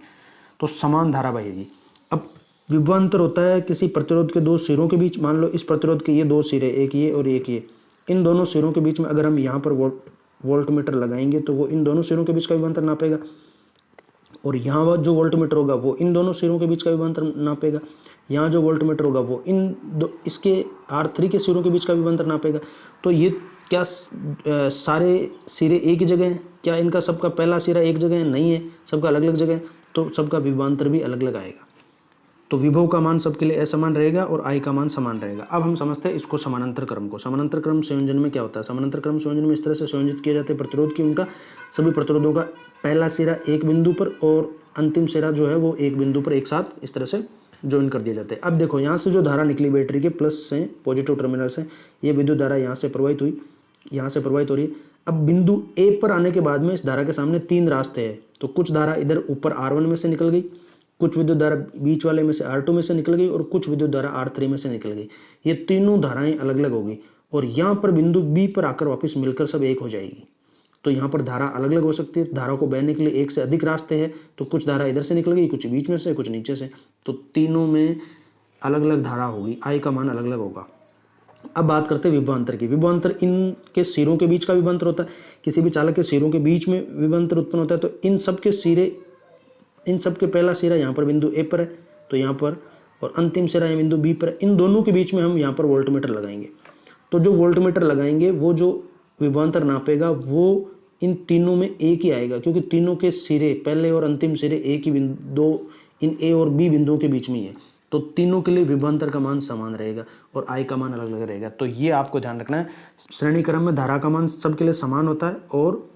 A: तो समान धारा बहेगी। अब विभवांतर होता है किसी प्रतिरोध के 2 सिरों के बीच। मान लो इस प्रतिरोध के ये 2 सिरे, एक ये और एक ये, इन दोनों सिरों के बीच में अगर हम यहाँ पर वोल्टमीटर लगाएंगे तो वो इन दोनों सिरों के बीच का विभवांतर नापेगा, और यहाँ जो वोल्टमीटर होगा वो इन दोनों सिरों के बीच का विभवांतर नापेगा। यहाँ जो वोल्टमीटर होगा वो इसके R3 के सिरों के बीच का विभवांतर नापेगा। तो ये क्या सारे सिरे एक ही जगह हैं? क्या इनका सबका पहला सिरा एक जगह है? नहीं है, सबका अलग अलग जगह है। तो सबका विभवांतर भी अलग अलग आएगा। तो विभव का मान सबके लिए असमान रहेगा और I का मान समान रहेगा। अब हम समझते हैं इसको समानांतर क्रम को। समानांतर क्रम संयोजन में क्या होता है? समानांतर क्रम संयोजन में इस तरह से संयोजित किए जाते हैं प्रतिरोध की उनका सभी प्रतिरोधों का पहला सिरा एक बिंदु पर और अंतिम सिरा जो है वो एक बिंदु पर एक साथ इस तरह से ज्वाइन कर दिए जाते हैं। अब देखो, यहाँ से जो धारा निकली बैटरी के प्लस से, पॉजिटिव टर्मिनल से, ये विद्युत धारा यहाँ से प्रवाहित हुई, यहाँ से प्रवाहित हो रही है। अब बिंदु A पर आने के बाद में इस धारा के सामने 3 रास्ते हैं। तो कुछ धारा इधर ऊपर R1 में से निकल गई, कुछ विद्युत धारा बीच वाले में से R2 में से निकल गई और कुछ विद्युत धारा R3 में से निकल गई। ये तीनों धाराएं अलग अलग होगी और यहाँ पर बिंदु B पर आकर वापस मिलकर सब एक हो जाएगी। तो यहाँ पर धारा अलग अलग हो सकती है। धारा को बहने के लिए एक से अधिक रास्ते हैं, तो कुछ धारा इधर से निकल गई, कुछ बीच में से, कुछ नीचे से। तो तीनों में अलग अलग धारा होगी, I का मान अलग अलग होगा। अब बात करते हैं विभवांतर की। विभवांतर इनके सिरों के बीच का विभवांतर होता है। किसी भी चालक के सिरों के बीच में विभवांतर उत्पन्न होता है। तो इन सब के सिरे, इन सब के पहला सिरा यहाँ पर बिंदु A पर है तो यहाँ पर, और अंतिम सिरा यहाँ बिंदु B पर है। इन दोनों के बीच में हम यहाँ पर वोल्टमीटर लगाएंगे। तो जो वोल्टमीटर लगाएंगे वो जो विभवांतर नापेगा वो इन तीनों में एक ही आएगा, क्योंकि तीनों के सिरे, पहले और अंतिम सिरे एक ही बिंदु, इन A और B बिंदुओं के बीच में ही है। तो तीनों के लिए विभवांतर का मान समान रहेगा और I का मान अलग अलग रहेगा। तो ये आपको ध्यान रखना है। श्रेणी क्रम में धारा का मान सबके लिए समान होता है और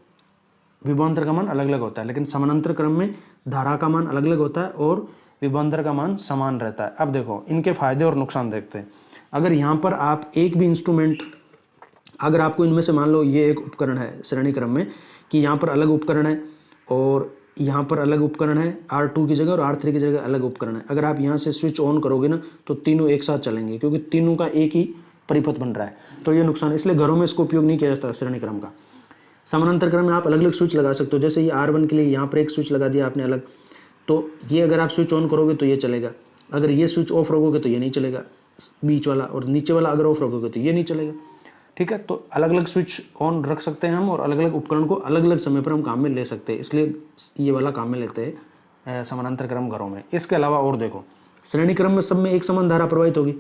A: विभवांतर का मान अलग अलग होता है, लेकिन समानांतर क्रम में धारा का मान अलग अलग होता है और विभवांतर का मान समान रहता है। अब देखो इनके फायदे और नुकसान देखते हैं। अगर यहाँ पर आप एक भी इंस्ट्रूमेंट, अगर आपको इनमें से मान लो ये एक उपकरण है श्रेणी क्रम में कि यहाँ पर अलग उपकरण है और यहाँ पर अलग उपकरण है, R2 की जगह और R3 की जगह अलग उपकरण है। अगर आप यहाँ से स्विच ऑन करोगे ना तो तीनों एक साथ चलेंगे क्योंकि तीनों का एक ही परिपथ बन रहा है। तो ये नुकसान, इसलिए घरों में इसको उपयोग नहीं किया जाता श्रेणी क्रम का। समानांतर क्रम में आप अलग अलग स्विच लगा सकते हो। जैसे ये R1 के लिए यहाँ पर एक स्विच लगा दिया आपने अलग, तो ये अगर आप स्विच ऑन करोगे तो ये चलेगा, अगर ये स्विच ऑफ रखोगे तो ये नहीं चलेगा बीच वाला, और नीचे वाला अगर ऑफ रखोगे तो ये नहीं चलेगा। ठीक है, तो अलग अलग स्विच ऑन रख सकते हैं हम और अलग अलग उपकरण को अलग अलग समय पर हम काम में ले सकते हैं, इसलिए ये वाला काम में लेते हैं समानांतर क्रम घरों में। इसके अलावा और देखो, श्रेणी क्रम में सब में एक समान धारा प्रवाहित होगी,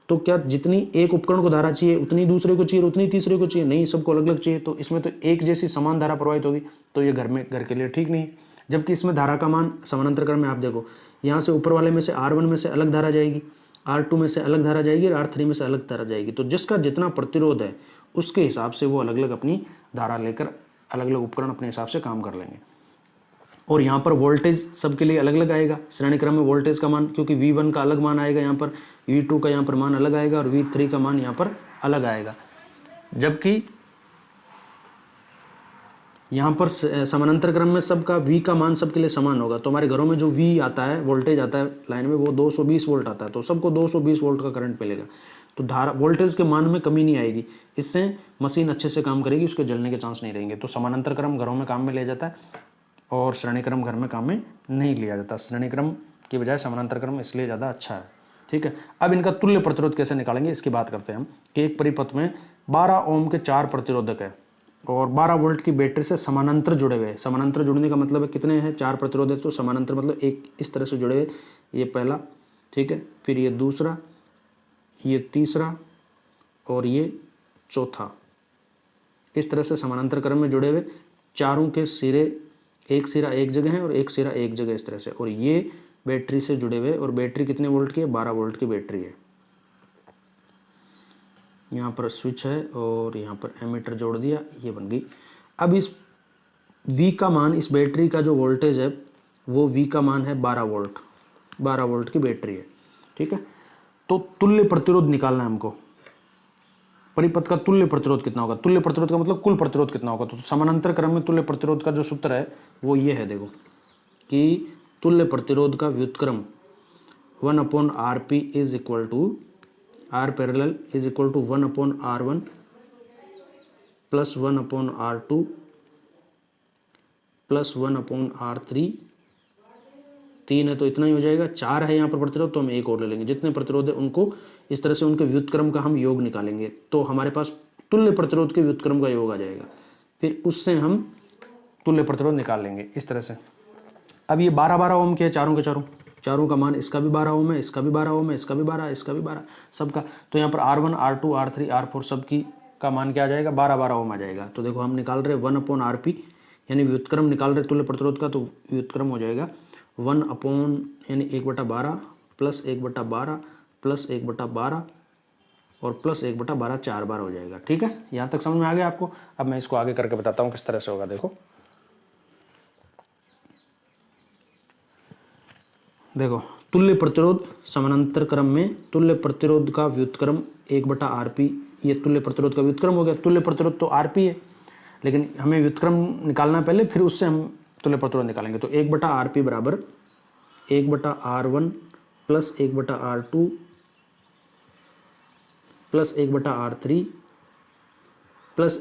A: तो क्या जितनी एक उपकरण को धारा चाहिए उतनी दूसरे को चाहिए, उतनी तीसरे को चाहिए? नहीं, सबको अलग अलग चाहिए। तो इसमें तो एक जैसी समान धारा प्रवाहित होगी, तो ये घर के लिए ठीक नहीं है। जबकि इसमें धारा का मान समानांतर क्रम में आप देखो, यहाँ से ऊपर वाले में से R1 में से अलग धारा जाएगी, R2 में से अलग धारा जाएगी और R3 में से अलग धारा जाएगी। तो जिसका जितना प्रतिरोध है उसके हिसाब से वो अलग अलग अपनी धारा लेकर अलग अलग उपकरण अपने हिसाब से काम कर लेंगे। और यहाँ पर वोल्टेज सबके लिए अलग अलग आएगा श्रेणी क्रम में। वोल्टेज का मान, क्योंकि V1 का अलग मान आएगा यहाँ पर, V2 का यहाँ पर मान अलग आएगा और V3 का मान यहाँ पर अलग आएगा। जबकि यहाँ पर समानांतर क्रम में सबका V का मान सबके लिए समान होगा। तो हमारे घरों में जो V आता है, वोल्टेज आता है लाइन में, वो 220 वोल्ट आता है, तो सबको 220 वोल्ट का करंट मिलेगा। तो धारा वोल्टेज के मान में कमी नहीं आएगी, इससे मशीन अच्छे से काम करेगी, उसके जलने के चांस नहीं रहेंगे। तो समानांतर क्रम घरों में काम में लिया जाता है और श्रेणी क्रम घर में काम में नहीं लिया जाता। श्रेणी क्रम की बजाय समानांतर क्रम इसलिए ज़्यादा अच्छा है। ठीक है, अब इनका तुल्य प्रतिरोध कैसे निकालेंगे इसकी बात करते हैं हम। कि एक परिपथ में 12 ओम के 4 प्रतिरोधक है और 12 वोल्ट की बैटरी से समानांतर जुड़े हुए हैं। समानांतर जुड़ने का मतलब है कितने हैं? 4 प्रतिरोध है, तो समानांतर मतलब एक इस तरह से जुड़े हुए, ये पहला, ठीक है, फिर ये दूसरा, ये तीसरा और ये चौथा। इस तरह से समानांतर क्रम में जुड़े हुए चारों के सिरे, एक सिरा एक जगह है और एक सिरा एक जगह, इस तरह से। और ये बैटरी से जुड़े हुए, और बैटरी कितने वोल्ट की है? 12 वोल्ट की बैटरी है। यहाँ पर स्विच है और यहाँ पर एमीटर जोड़ दिया, ये बन गई। अब इस V का मान, इस बैटरी का जो वोल्टेज है वो V का मान है 12 वोल्ट, 12 वोल्ट की बैटरी है। ठीक है, तो तुल्य प्रतिरोध निकालना है हमको। परिपथ का तुल्य प्रतिरोध कितना होगा? तुल्य प्रतिरोध का मतलब कुल प्रतिरोध कितना होगा? तो समानांतर क्रम में तुल्य प्रतिरोध का जो सूत्र है वो ये है, देखो, कि तुल्य प्रतिरोध का व्युत्क्रम 1/Rp is equal to R parallel is equal to 1/R1 plus 1/R2 plus 1/R3। 3 है तो इतना ही हो जाएगा। 4 है यहाँ पर प्रतिरोध, तो हम एक और ले लेंगे। जितने प्रतिरोध है उनको इस तरह से उनके व्युत्क्रम का हम योग निकालेंगे, तो हमारे पास तुल्य प्रतिरोध के व्युत्क्रम का योग आ जाएगा। फिर उससे हम तुल्य प्रतिरोध निकाल लेंगे इस तरह से। अब ये 12-12 ओम के चारों के चारों का मान, इसका भी 12 ओम है, इसका भी 12 ओम है, इसका भी 12, इसका भी 12, सबका। तो यहाँ पर R1, R2, R3, R4 सबकी का मान क्या आ जाएगा? 12-12 ओम आ जाएगा। तो देखो हम निकाल रहे 1/Rp, यानी व्युत्क्रम निकाल रहे तुल्य प्रतिरोध का, तो व्युत्क्रम हो जाएगा 1 यानी 1/12 प्लस 1/12 प्लस 1/12 और प्लस 1/12 4 बार हो जाएगा। ठीक है, यहाँ तक समझ में आ गया आपको? अब मैं इसको आगे करके बताता हूँ किस तरह से होगा। देखो तुल्य प्रतिरोध समानांतर क्रम में, तुल्य प्रतिरोध का व्युत्क्रम 1/Rp, ये तुल्य प्रतिरोध का व्युत्क्रम हो गया। तुल्य प्रतिरोध तो Rp है, लेकिन हमें व्युत्क्रम निकालना पहले, फिर उससे हम तुल्य प्रतिरोध निकालेंगे। तो 1/Rp बराबर 1/R1 plus 1/R2 plus 1/R3 plus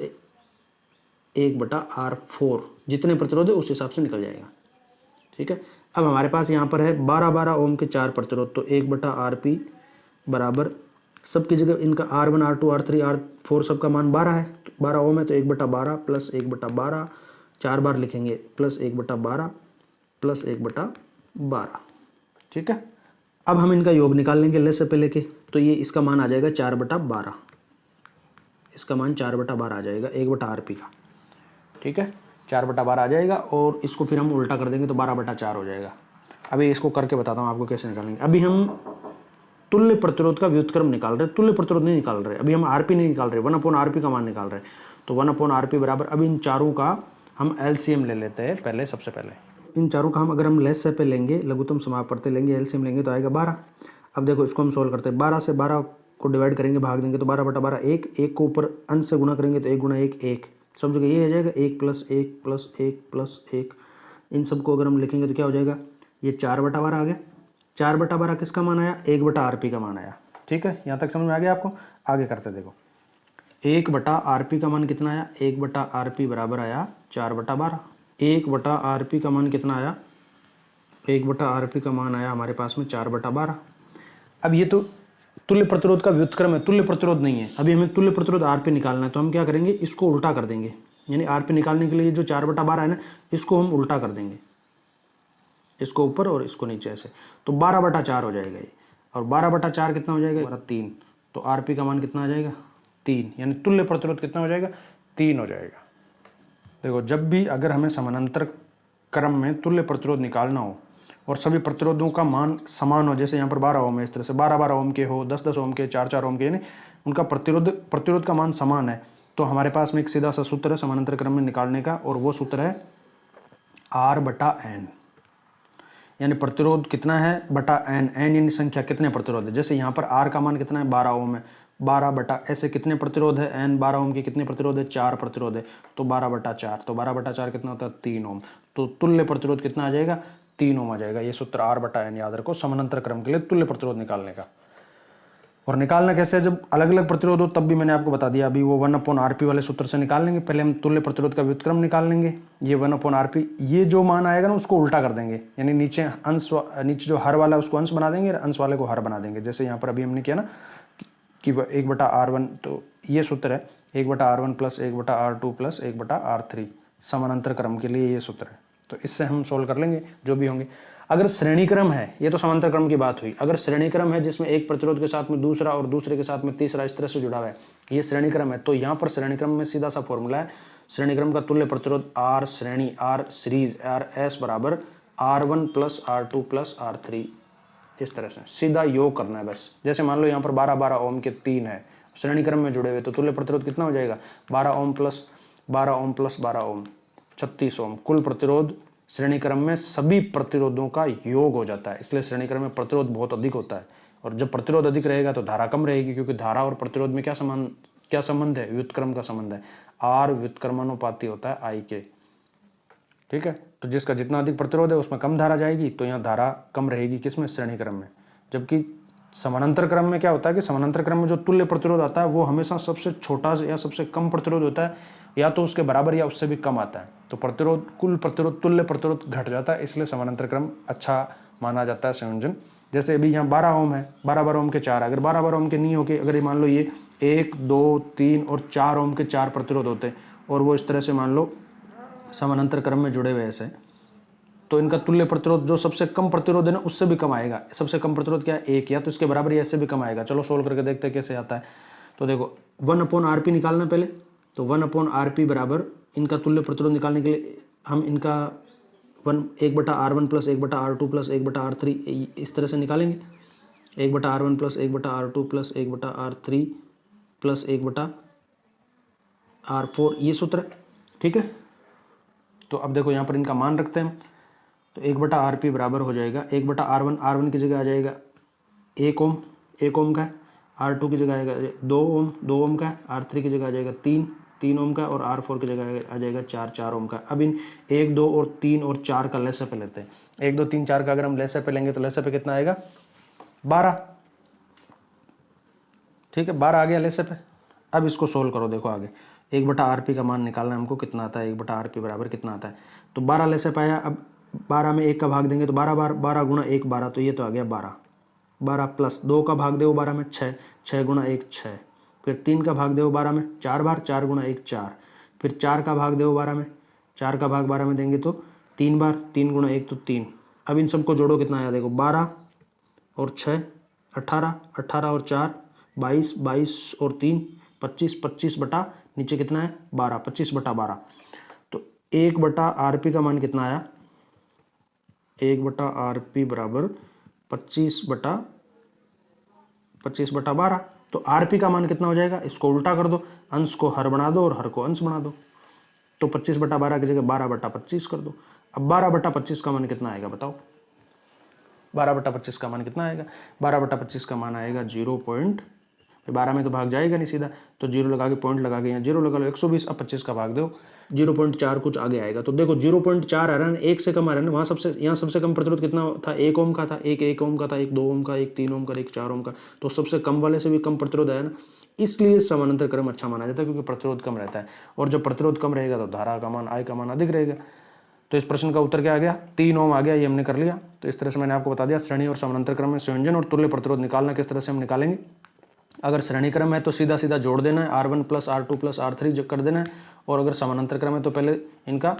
A: 1/R4, जितने प्रतिरोध है उस हिसाब से निकल जाएगा। ठीक है, अब हमारे पास यहाँ पर है 12-12 ओम के 4 प्रतिरोध, तो 1/Rp बराबर सबकी जगह इनका R1, R2, R3, R4 सबका मान 12 है, तो 12 ओम है, तो 1/12 प्लस 1/12 4 बार लिखेंगे, प्लस 1/12 प्लस 1/12। ठीक है, अब हम इनका योग निकाल लेंगे ले से पहले के, तो ये इसका मान आ जाएगा 4/12, इसका मान 4/12 आ जाएगा 1/Rp का। ठीक है, 4/12 आ जाएगा, और इसको फिर हम उल्टा कर देंगे तो 12/4 हो जाएगा। अभी इसको करके बताता हूँ आपको कैसे निकालेंगे। अभी हम तुल्य प्रतिरोध का व्युत्क्रम निकाल रहे हैं, तुल्य प्रतिरोध नहीं निकाल रहे, अभी हम Rp नहीं निकाल रहे, 1/Rp का मान निकाल रहे हैं। तो 1/Rp बराबर, अब इन चारों का हम LCM ले लेते हैं पहले, सबसे पहले इन चारों का हम अगर हम लेस पे लेंगे, लघुत्तम समापवर्ती लेंगे, एलसीएम लेंगे तो आएगा 12। अब देखो इसको हम सोल्व करते हैं। 12 से 12 को डिवाइड करेंगे, भाग देंगे तो 12/12 1, 1 को ऊपर अंश से गुणा करेंगे तो 1 गुणा 1 1, सब जगह ये आ जाएगा 1 + 1 + 1 + 1। इन सबको अगर हम लिखेंगे तो क्या हो जाएगा, ये 4/12 आ गया। 4/12 किसका मान आया, 1/rp का मान आया। ठीक है, यहाँ तक समझ में आ गया आपको। आगे करते देखो, 1/rp का मान कितना आया, 1/rp बराबर आया 4/12। 1/rp का मान कितना आया, 1/rp का मान आया हमारे पास में 4/12। अब ये तो तुल्य प्रतिरोध का व्युत्क्रम है, तुल्य प्रतिरोध नहीं है। अभी हमें तुल्य प्रतिरोध आरपी निकालना है, तो हम क्या करेंगे, इसको उल्टा कर देंगे। यानी आरपी निकालने के लिए जो 4/12 है ना, इसको हम उल्टा कर देंगे, इसको ऊपर और इसको नीचे ऐसे, तो 12/4 हो जाएगा ये। और 12/4 कितना हो जाएगा, 3। तो आरपी का मान कितना आ जाएगा, 3। यानी तुल्य प्रतिरोध कितना हो जाएगा, 3 हो जाएगा। देखो, जब भी अगर हमें समानांतर क्रम में तुल्य प्रतिरोध निकालना हो और सभी प्रतिरोधों का मान समान हो, जैसे यहाँ पर 12 ओम है, इस तरह से 12-12 ओम के हो, 10-10 ओम के, 4-4 ओम के, यानी उनका प्रतिरोध का मान समान है, तो हमारे पास में एक सीधा सा सूत्र है समानांतर क्रम में निकालने का, और वो सूत्र है R/N। यानी प्रतिरोध कितना है बटा n, n यानी संख्या, कितने प्रतिरोध है। जैसे यहाँ पर R का मान कितना है, 12 ओम है, 12 बटा ऐसे कितने प्रतिरोध है, n 12 ओम के कितने प्रतिरोध है, 4 प्रतिरोध है, तो 12/4। तो 12/4 कितना होता है, 3 ओम। तो तुल्य प्रतिरोध कितना आ जाएगा, 3 ओम आ जाएगा। ये सूत्र R/N याद रखो समानांतर क्रम के लिए तुल्य प्रतिरोध निकालने का। और निकालना कैसे है, जब अलग अलग प्रतिरोध हो तब भी मैंने आपको बता दिया। अभी वो 1/rp वाले सूत्र से निकाल लेंगे। पहले हम तुल्य प्रतिरोध का व्युत्क्रम निकाल लेंगे। ये 1/rp, ये जो मान आएगा ना उसको उल्टा कर देंगे, यानी नीचे नीचे जो हर वाला है उसको अंश बना देंगे, अंश वाले को हर बना देंगे। जैसे यहाँ पर अभी हमने किया ना कि 1/r1, तो ये सूत्र है 1/r1 + 1/r2 + 1/r3 समानांतर क्रम के लिए ये सूत्र है। तो इससे हम सोल्व कर लेंगे जो भी होंगे। अगर श्रेणी क्रम है, ये तो समांतर क्रम की बात हुई, अगर श्रेणी क्रम है जिसमें एक प्रतिरोध के साथ में दूसरा और दूसरे के साथ में तीसरा इस तरह से जुड़ा हुआ है, ये श्रेणी क्रम है, तो यहाँ पर श्रेणी क्रम में सीधा सा फॉर्मूला है, श्रेणी क्रम का तुल्य प्रतिरोध R श्रेणी, R सीरीज, RS बराबर R1 + R2 + R3। इस तरह से सीधा योग करना है बस। जैसे मान लो यहाँ पर 12-12 ओम के 3 है श्रेणी क्रम में जुड़े हुए, तो तुल्य प्रतिरोध कितना हो जाएगा, 12 ओम + 12 ओम + 12 ओम 36 ओम। कुल प्रतिरोध श्रेणी क्रम में सभी प्रतिरोधों का योग हो जाता है, इसलिए श्रेणी क्रम में प्रतिरोध बहुत अधिक होता है। और जब प्रतिरोध अधिक रहेगा तो धारा कम रहेगी, क्योंकि धारा और प्रतिरोध में क्या संबंध है, व्युत्क्रम का संबंध है। R व्युत्क्रमानुपाती होता है I के। ठीक है, तो जिसका जितना अधिक प्रतिरोध है उसमें कम धारा जाएगी, तो यहाँ धारा कम रहेगी किसमें, श्रेणी क्रम में। जबकि समानांतर क्रम में क्या होता है कि समानांतर क्रम में जो तुल्य प्रतिरोध आता है वो हमेशा सबसे छोटा या सबसे कम प्रतिरोध होता है, या तो उसके बराबर या उससे भी कम आता है। तो प्रतिरोध, कुल प्रतिरोध, तुल्य प्रतिरोध घट जाता है, इसलिए समानांतर क्रम अच्छा माना जाता है संयोजन। जैसे अभी यहाँ 12 ओम है, 12-12 ओम के 4, अगर 12-12 ओम के नहीं होके, अगर ये मान लो ये 1, 2, 3 और 4 ओम के 4 प्रतिरोध होते हैं, और वो इस तरह से मान लो समानांतर क्रम में जुड़े हुए ऐसे, तो इनका तुल्य प्रतिरोध जो सबसे कम प्रतिरोध है ना उससे भी कम आएगा। सबसे कम प्रतिरोध क्या है, 1, या तो इसके बराबर या इससे भी कम आएगा। चलो सोल्व करके देखते हैं कैसे आता है। तो देखो 1/rp निकालना पहले, तो 1/rp बराबर इनका तुल्य प्रतिरोध निकालने के लिए हम इनका 1/r1 + 1/r2 + 1/r3 इस तरह से निकालेंगे। 1/r1 + 1/r2 + 1/r3 + 1/r4 ये सूत्र, ठीक है। तो अब देखो यहाँ पर इनका मान रखते हैं, तो 1/rp बराबर हो जाएगा 1/r1 की जगह आ जाएगा 1 ओम का, R2 की जगह आएगा 2 ओम का, R3 की जगह आ जाएगा 3 ओम का, और R4 की जगह आ जाएगा 4 ओम का। अब इन 1, 2 और 3 और 4 का लेसे पे लेते हैं। 1, 2, 3, 4 का अगर हम लेसे पे लेंगे तो लेसे पे कितना आएगा, 12। ठीक है, 12 आ गया लेसे पे। अब इसको सोल्व करो, देखो आगे 1/rp का मान निकालना है हमको, कितना आता है 1/rp बराबर कितना आता है। तो 12 लेसे पाया, अब 12 में 1 का भाग देंगे तो 12 × 1 12, तो ये तो आ गया 12 प्लस 2 का भाग दो 12 में 6 × 1 6, फिर 3 का भाग दो 12 में 4 बार, 4 × 1 4, फिर 4 का भाग दो 12 में, 4 का भाग 12 में देंगे तो 3 बार, 3 × 1 तो 3। अब इन सबको जोड़ो कितना आया, देखो 12 और 6 18, 18 और 4 22, 22 और 3 25, 25 बटा नीचे कितना है 12, 25/12। तो 1/rp का मान कितना आया, 1/rp बराबर 25/12। तो rp का मान कितना हो जाएगा, इसको उल्टा कर दो, अंश को हर बना दो और हर को अंश बना दो। तो 25/12 की जगह 12/25 कर दो। अब 12/25 का मान कितना आएगा बताओ, 12/25 का मान कितना आएगा, 12/25 का मान आएगा 12 में तो भाग जाएगा नहीं सीधा, तो 0 लगा के पॉइंट लगा के यहाँ 0 लगा लो 120। अब 25 का भाग दो 0.4 कुछ आगे आएगा, तो देखो 0.4 आ रहा है, 1 से कम आ रहा है ना, वहाँ यहाँ सबसे कम प्रतिरोध कितना था, 1 ओम का था, एक 1 ओम का था, एक 2 ओम का, एक 3 ओम का, एक 4 ओम का, तो सबसे कम वाले से भी कम प्रतिरोध आया ना, इसलिए समानांतर क्रम अच्छा माना जाता है क्योंकि प्रतिरोध कम रहता है, और जब प्रतिरोध कम रहेगा तो धारा का मान I का मान अधिक रहेगा। तो इस प्रश्न का उत्तर क्या आ गया, 3 ओम आ गया, ये हमने कर लिया। तो इस तरह से मैंने आपको बता दिया श्रेणी और समानांतर क्रम में संयोजन और तुल्य प्रतिरोध निकालना किस तरह से हम निकालेंगे। अगर श्रेणी क्रम है तो सीधा सीधा जोड़ देना है, R1 + R2 + R3 जो कर देना है, और अगर समानांतर क्रम है तो पहले इनका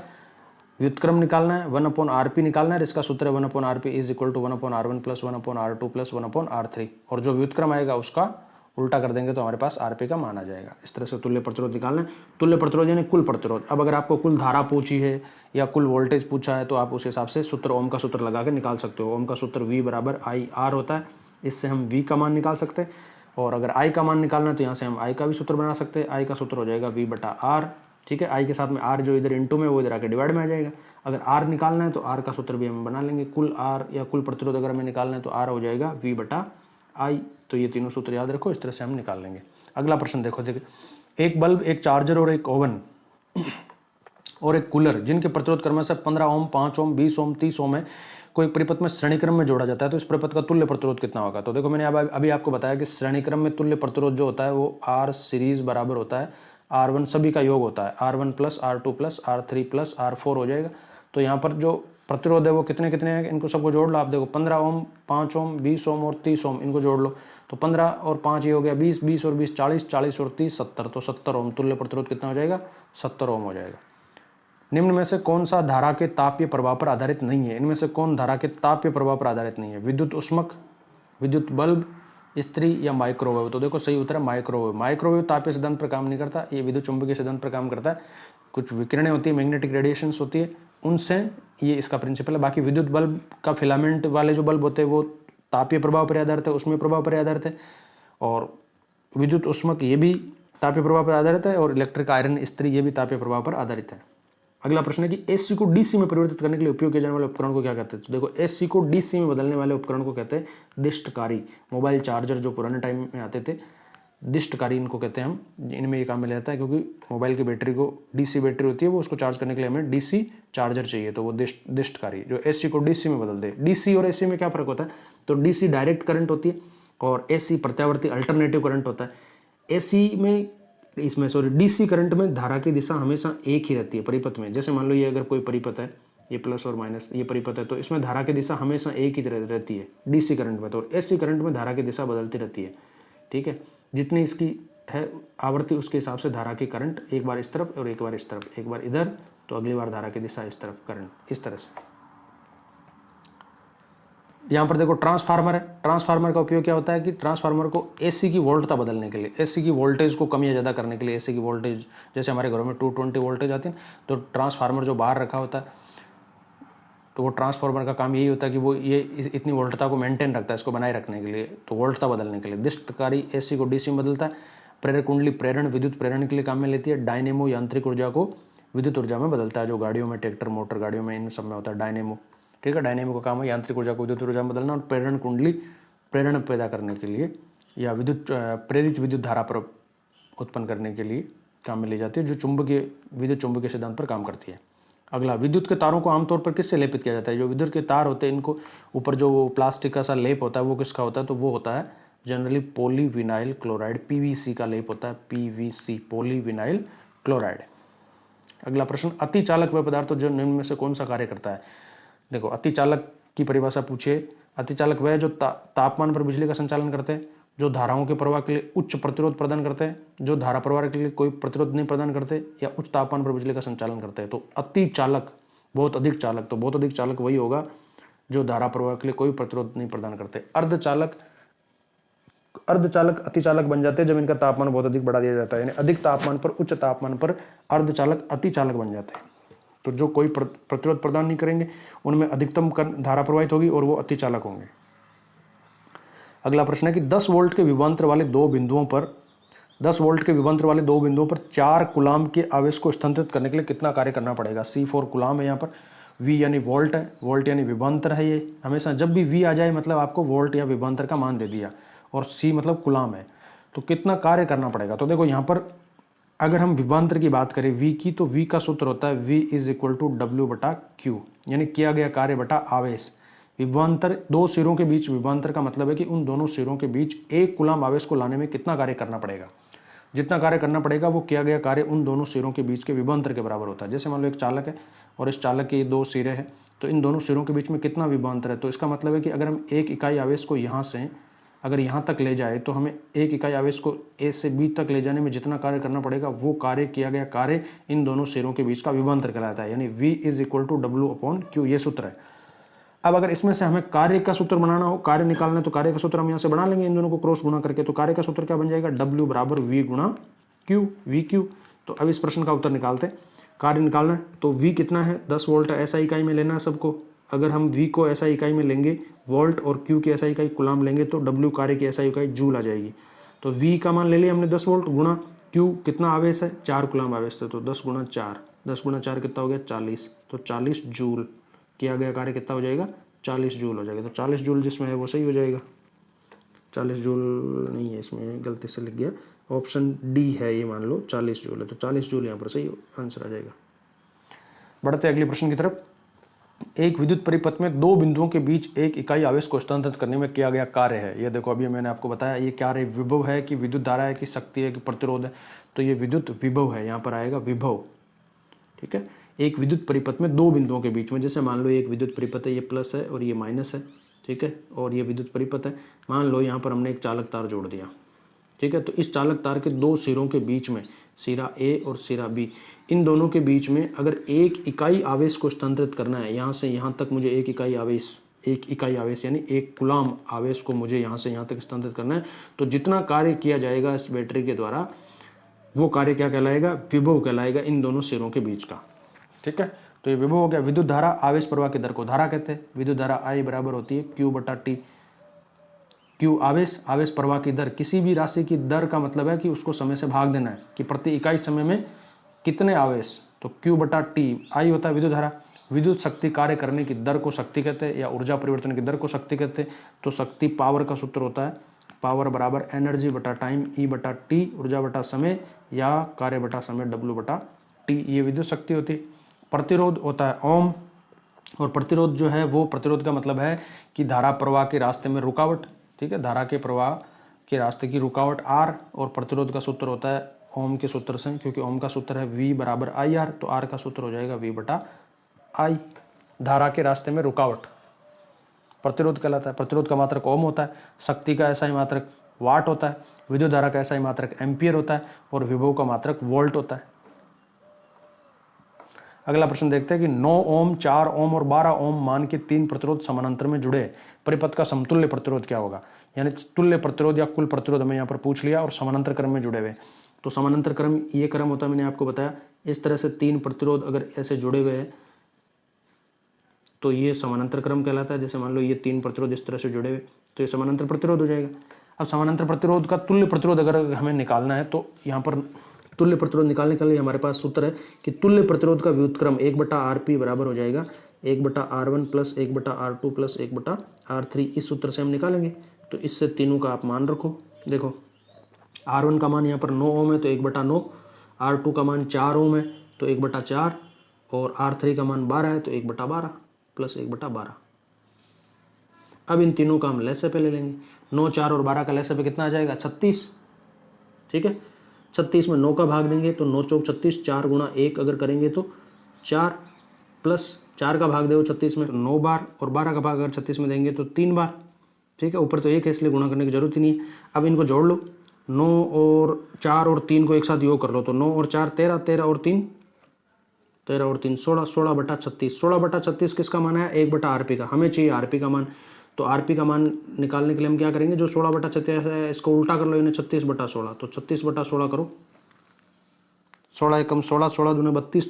A: व्युत्क्रम निकालना है, 1/Rp निकालना है, इसका सूत्र है 1/Rp = 1/R1 + 1/R2 + 1/R3, और जो व्युत्क्रम आएगा उसका उल्टा कर देंगे तो हमारे पास Rp का मान आ जाएगा। इस तरह से तुल्य प्रतिरोध निकालना है। तुल्य प्रतिरोध यानी कुल प्रतिरोध। अब अगर आपको कुल धारा पूछी है या कुल वोल्टेज पूछा है तो आप उस हिसाब से सूत्र ओम का सूत्र लगा के निकाल सकते हो। ओम का सूत्र V = IR होता है, इससे हम V का मान निकाल सकते हैं, और अगर I का मान निकालना है तो यहाँ से हम I का भी सूत्र बना सकते हैं। I का सूत्र हो जाएगा V/R, ठीक है, I के साथ में R जो इधर इंटू में वो इधर आके डिवाइड में आ जाएगा। अगर R निकालना है तो R का सूत्र भी हम बना लेंगे, कुल R या कुल प्रतिरोध अगर हमें निकालना है तो R हो जाएगा V/I। तो ये तीनों सूत्र याद रखो, इस तरह से हम निकाल लेंगे। अगला प्रश्न देखो, एक बल्ब, एक चार्जर और एक ओवन और एक कूलर जिनके प्रतिरोध क्रमशः 15 ओम, 5 ओम, 20 ओम, 30 ओम है, कोई परिपथ में श्रेणी क्रम में जोड़ा जाता है तो इस परिपथ का तुल्य प्रतिरोध कितना होगा। तो देखो मैंने अभी आपको बताया कि श्रेणी क्रम में तुल्य प्रतिरोध जो होता है वो R सीरीज बराबर होता है R1 सभी का योग होता है, R1 + R2 + R3 + R4 हो जाएगा। तो यहाँ पर जो प्रतिरोध है वो कितने कितने हैं, इनको सबको जोड़ लो आप। देखो 15 ओम, 5 ओम, 20 ओम और 30 ओम, इनको जोड़ लो तो 15 और 5 ये हो गया 20, 20 और 20 40, 40 और 30 70, तो 70 ओम। तुल्य प्रतिरोध कितना हो जाएगा, 70 ओम हो जाएगा। निम्न में से कौन सा धारा के तापीय प्रभाव पर आधारित नहीं है, इनमें से कौन धारा के तापीय प्रभाव पर आधारित नहीं है, विद्युत उष्मक, विद्युत बल्ब, इस्त्री या माइक्रोवेव। तो देखो सही उत्तर है माइक्रोवेव। माइक्रोवेव तापीय सिद्धांत पर काम नहीं करता, ये विद्युत चुंबकीय सिद्धांत पर काम करता है। कुछ विकिरणें होती है, मैग्नेटिक रेडिएशंस होती है, उनसे ये इसका प्रिंसिपल है। बाकी विद्युत बल्ब का फिलामेंट वाले जो बल्ब होते हैं वो तापीय प्रभाव पर आधारित है, उसमें प्रभाव पर आधारित है, और विद्युत उष्मक ये भी तापीय प्रभाव पर आधारित है, और इलेक्ट्रिक आयरन इस्त्री ये भी तापीय प्रभाव पर आधारित है। अगला प्रश्न है कि एसी को डीसी में परिवर्तित करने के लिए उपयोग किए जाने वाले उपकरण को क्या कहते हैं। तो देखो एसी को डीसी में बदलने वाले उपकरण को कहते हैं दिष्टकारी। मोबाइल चार्जर जो पुराने टाइम में आते थे, दिष्टकारी इनको कहते हैं हम, इनमें ये काम में लेता है क्योंकि मोबाइल की बैटरी को डीसी बैटरी होती है वो उसको चार्ज करने के लिए हमें डीसी चार्जर चाहिए, तो वो दिष्टकारी जो एसी को डीसी में बदल दे। डीसी और एसी में क्या फर्क होता है, तो डीसी डायरेक्ट करंट होती है और एसी प्रत्यावर्ती अल्टरनेटिव करंट होता है। एसी में डीसी करंट में धारा की दिशा हमेशा एक ही रहती है परिपथ में। जैसे मान लो ये अगर कोई परिपथ है, ये प्लस और माइनस ये परिपथ है, तो इसमें धारा की दिशा हमेशा एक ही तरह रहती है डीसी करंट में। तो एसी करंट में धारा की दिशा बदलती रहती है, ठीक है, जितनी इसकी है आवृत्ति उसके हिसाब से धारा की करंट एक बार इस तरफ और एक बार इस तरफ, एक बार इधर तो अगली बार धारा की दिशा इस तरफ, करंट इस तरह से। यहाँ पर देखो ट्रांसफार्मर है, ट्रांसफार्मर का उपयोग क्या होता है कि ट्रांसफार्मर को एसी की वोल्टता बदलने के लिए, एसी की वोल्टेज को कम या ज़्यादा करने के लिए, एसी की वोल्टेज जैसे हमारे घरों में 220 वोल्टेज आती है, तो ट्रांसफार्मर जो बाहर रखा होता है तो वो ट्रांसफार्मर का काम यही होता है कि वो ये इतनी वोल्टता को मेंटेन रखता है, इसको बनाए रखने के लिए, तो वोल्टता बदलने के लिए। दिष्टकारी एसी को डीसी में बदलता है। प्रेरक कुंडली प्रेरण विद्युत प्रेरण के लिए काम में लेती है। डायनेमो यांत्रिक ऊर्जा को विद्युत ऊर्जा में बदलता है, जो गाड़ियों में, ट्रैक्टर मोटर गाड़ियों में इन सब में होता है डायनेमो, ठीक है। डायनेमो का काम है यांत्रिक ऊर्जा को विद्युत ऊर्जा में बदलना। और प्रेरण कुंडली प्रेरण पैदा करने के लिए या प्रेरित विद्युत धारा पर उत्पन्न करने के लिए काम में ली जाती है, जो विद्युत चुंबकीय सिद्धांत पर काम करती है। अगला, विद्युत के तारों को आमतौर पर किससे लेपित किया जाता है। जो विद्युत के तार होते हैं इनको ऊपर जो प्लास्टिक का सा लेप होता है वो किसका होता है, तो वो होता है जनरली पॉलीविनाइल क्लोराइड, पीवीसी का लेप होता है, पीवीसी पॉलीविनाइल क्लोराइड। अगला प्रश्न, अतिचालक वह पदार्थ जो निम्न में से कौन सा कार्य करता है। देखो अतिचालक की परिभाषा पूछिए। अतिचालक वह जो तापमान पर बिजली का संचालन करते हैं, जो धाराओं के प्रवाह के लिए उच्च प्रतिरोध प्रदान करते हैं, जो धारा प्रवाह के लिए कोई प्रतिरोध नहीं प्रदान करते, या उच्च तापमान पर बिजली का संचालन करते हैं। तो अतिचालक, बहुत अधिक चालक, तो बहुत अधिक चालक वही होगा जो धारा प्रवाह के लिए कोई प्रतिरोध नहीं प्रदान करते। अर्धचालक अतिचालक बन जाते हैं जब इनका तापमान बहुत अधिक बढ़ा दिया जाता है, यानी अधिक तापमान पर, उच्च तापमान पर अर्धचालक अतिचालक बन जाते हैं। तो जो कोई प्रतिरोध प्रदान नहीं करेंगे उनमें अधिकतम धारा प्रवाहित होगी और वो अतिचालक होंगे। अगला प्रश्न है कि 10 वोल्ट के विभवांतर वाले दो बिंदुओं पर 4 कूलाम के आवेश को स्थानांतरित करने के लिए कितना कार्य करना पड़ेगा। C4 कूलाम है यहाँ पर, V यानी वोल्ट है, वोल्ट यानी विभवांतर है। ये हमेशा जब भी V आ जाए मतलब आपको वोल्ट या विभवांतर का मान दे दिया, और C मतलब कूलाम है। तो कितना कार्य करना पड़ेगा, तो देखो यहाँ पर अगर हम विभवांतर की बात करें V की, तो V का सूत्र होता है V is equal to W बटा Q, यानी किया गया कार्य बटा आवेश। विभवांतर दो सिरों के बीच, विभवांतर का मतलब है कि उन दोनों सिरों के बीच एक कूलाम आवेश को लाने में कितना कार्य करना पड़ेगा। जितना कार्य करना पड़ेगा वो किया गया कार्य उन दोनों सिरों के बीच के विभवांतर के बराबर होता है। जैसे मान लो एक चालक है और इस चालक के दो सिरे हैं, तो इन दोनों सिरों के बीच में कितना विभवांतर है, तो इसका मतलब है कि अगर हम एक इकाई आवेश को यहाँ से अगर यहाँ तक ले जाए तो हमें एक इकाई आवेश को ए से बी तक ले जाने में जितना कार्य करना पड़ेगा वो कार्य किया गया कार्य इन दोनों सिरों के बीच का विभवांतर कहलाता है, यानी V is equal to W upon Q, ये सूत्र है। अब अगर इसमें से हमें कार्य का सूत्र बनाना हो, कार्य निकालना है, तो कार्य का सूत्र हम यहाँ से बना लेंगे इन दोनों को क्रॉस गुणा करके। तो कार्य का सूत्र क्या बन जाएगा, W बराबर V गुणा Q, VQ। तो अब इस प्रश्न का उत्तर निकालते हैं। कार्य निकालना है तो V कितना है, 10 वोल्ट ऐसा इकाई में लेना है सबको। अगर हम V को ऐसा इकाई में लेंगे वोल्ट और Q की ऐसा इकाई कूलाम लेंगे तो W कार्य की ऐसा इकाई जूल आ जाएगी। तो V का मान ले लिया हमने 10 वोल्ट गुणा Q कितना आवेश है, 4 कूलाम आवेश थे, तो 10 गुणा 4, 10 गुणा 4 कितना हो गया 40, तो 40 जूल किया गया कार्य कितना हो जाएगा, 40 जूल हो जाएगा। तो 40 जूल जिसमें है वो सही हो जाएगा। 40 जूल नहीं है, इसमें गलती से लिख गया, ऑप्शन डी है ये, मान लो 40 जूल है, तो 40 जूल यहाँ पर सही आंसर आ जाएगा। बढ़ते अगले प्रश्न की तरफ। एक विद्युत परिपथ में दो बिंदुओं के बीच एक इकाई आवेश को स्थानांतरित करने में किया गया कार्य है। ये देखो अभी मैंने आपको बताया ये कार्य विभव है कि विद्युत धारा है कि शक्ति है कि प्रतिरोध है, तो ये विद्युत विभव है, यहाँ पर आएगा विभव। ठीक है, एक विद्युत परिपथ में दो बिंदुओं के बीच में, जैसे मान लो एक विद्युत परिपथ है, ये प्लस है और ये माइनस है, ठीक है, और ये विद्युत परिपथ है। मान लो यहाँ पर हमने एक चालक तार जोड़ दिया, ठीक है, तो इस चालक तार के दो सिरों के बीच में, सिरा ए और सिरा बी, इन दोनों के बीच में अगर एक इकाई आवेश को स्थानांतरित करना है, यहाँ से यहाँ तक मुझे एक इकाई आवेश यानी एक कूलाम आवेश को मुझे यहाँ से यहाँ तक स्थानांतरित करना है, तो जितना कार्य किया जाएगा इस बैटरी के द्वारा वो कार्य क्या कहलाएगा, विभव कहलाएगा इन दोनों सिरों के बीच का। ठीक है, तो ये विभव हो गया। विद्युत धारा आवेश प्रवाह की दर को धारा कहते हैं। विद्युत धारा I बराबर होती है Q बटा T। Q आवेश प्रवाह की दर, किसी भी राशि की दर का मतलब है कि उसको समय से भाग देना है कि प्रति इकाई समय में कितने आवेश, तो Q बटा T। I होता है विद्युत धारा। विद्युत शक्ति कार्य करने की दर को शक्ति कहते हैं, या ऊर्जा परिवर्तन की दर को शक्ति कहते हैं। तो शक्ति पावर का सूत्र होता है पावर बराबर एनर्जी बटा टाइम E बटा T, ऊर्जा बटा समय या कार्य बटा समय W बटा T, ये विद्युत शक्ति होती है। प्रतिरोध होता है ओम, और प्रतिरोध जो है वो, प्रतिरोध का मतलब है कि धारा प्रवाह के रास्ते में रुकावट। ठीक है, धारा के प्रवाह के रास्ते की रुकावट R, और प्रतिरोध का सूत्र होता है ओम के सूत्र से, क्योंकि ओम का सूत्र है V बराबर IR, तो R का सूत्र हो जाएगा V बटा I। धारा के रास्ते में रुकावट प्रतिरोध कहलाता है। प्रतिरोध का मात्रक ओम होता है, शक्ति का ऐसा ही मात्रक वाट होता है, विद्युत धारा का ऐसा ही मात्रक एम्पियर होता है, और विभव का मात्रक वोल्ट होता है। अगला प्रश्न देखते हैं कि 9 ओम, 4 ओम और 12 ओम मान के 3 प्रतिरोध समानांतर में जुड़े परिपथ का समतुल्य प्रतिरोध क्या होगा। यानी तुल्य प्रतिरोध या कुल प्रतिरोध हमें यहाँ पर पूछ लिया, और समानांतर क्रम में जुड़े हुए। तो समानांतर क्रम ये क्रम होता है, मैंने आपको बताया, इस तरह से 3 प्रतिरोध अगर ऐसे जुड़े हुए हैं तो ये समानांतर क्रम कहलाता है। जैसे मान लो ये 3 प्रतिरोध इस तरह से जुड़े हुए, तो ये समानांतर प्रतिरोध हो जाएगा। अब समानांतर प्रतिरोध का तुल्य प्रतिरोध अगर हमें निकालना है, तो यहाँ पर तुल्य प्रतिरोध निकालने के लिए हमारे पास सूत्र है कि तुल्य प्रतिरोध का व्युत्क्रम 1/RP बराबर हो जाएगा 1/R1 plus 1/R2 plus 1/R3। इस सूत्र से हम निकालेंगे। तो इससे तीनों का आप मान रखो। देखो R1 का मान यहाँ पर 9 ओम है तो 1/9, R2 का मान 4 ओम है तो 1/4, और R3 का मान 12 है तो 1/12 प्लस 1/12। अब इन तीनों का हम लसागु पे ले लेंगे। 9, 4 और 12 का लसागु पे कितना आ जाएगा, 36। ठीक है, 36 में 9 का भाग देंगे तो 9 चौक 36, 4 गुणा 1 अगर करेंगे तो 4, प्लस 4 का भाग दो 36 में 9 बार, और 12 का भाग अगर 36 में देंगे तो 3 बार। ठीक है, ऊपर तो 1 है इसलिए गुणा करने की जरूरत ही नहीं है। अब इनको जोड़ लो, 9 और 4 और 3 को एक साथ योग कर लो, तो 9 और 4 13, 13 और 3 13 और 3 16, 16/36। 16/36 किसका मान है, 1/RP का। हमें चाहिए RP का मान, तो RP का मान निकालने के लिए हम क्या करेंगे, जो 16/36 है इसको उल्टा कर लो, इन्हें 36/16, तो 36/16 करो। 16 एकम 16, 16 दूने 32,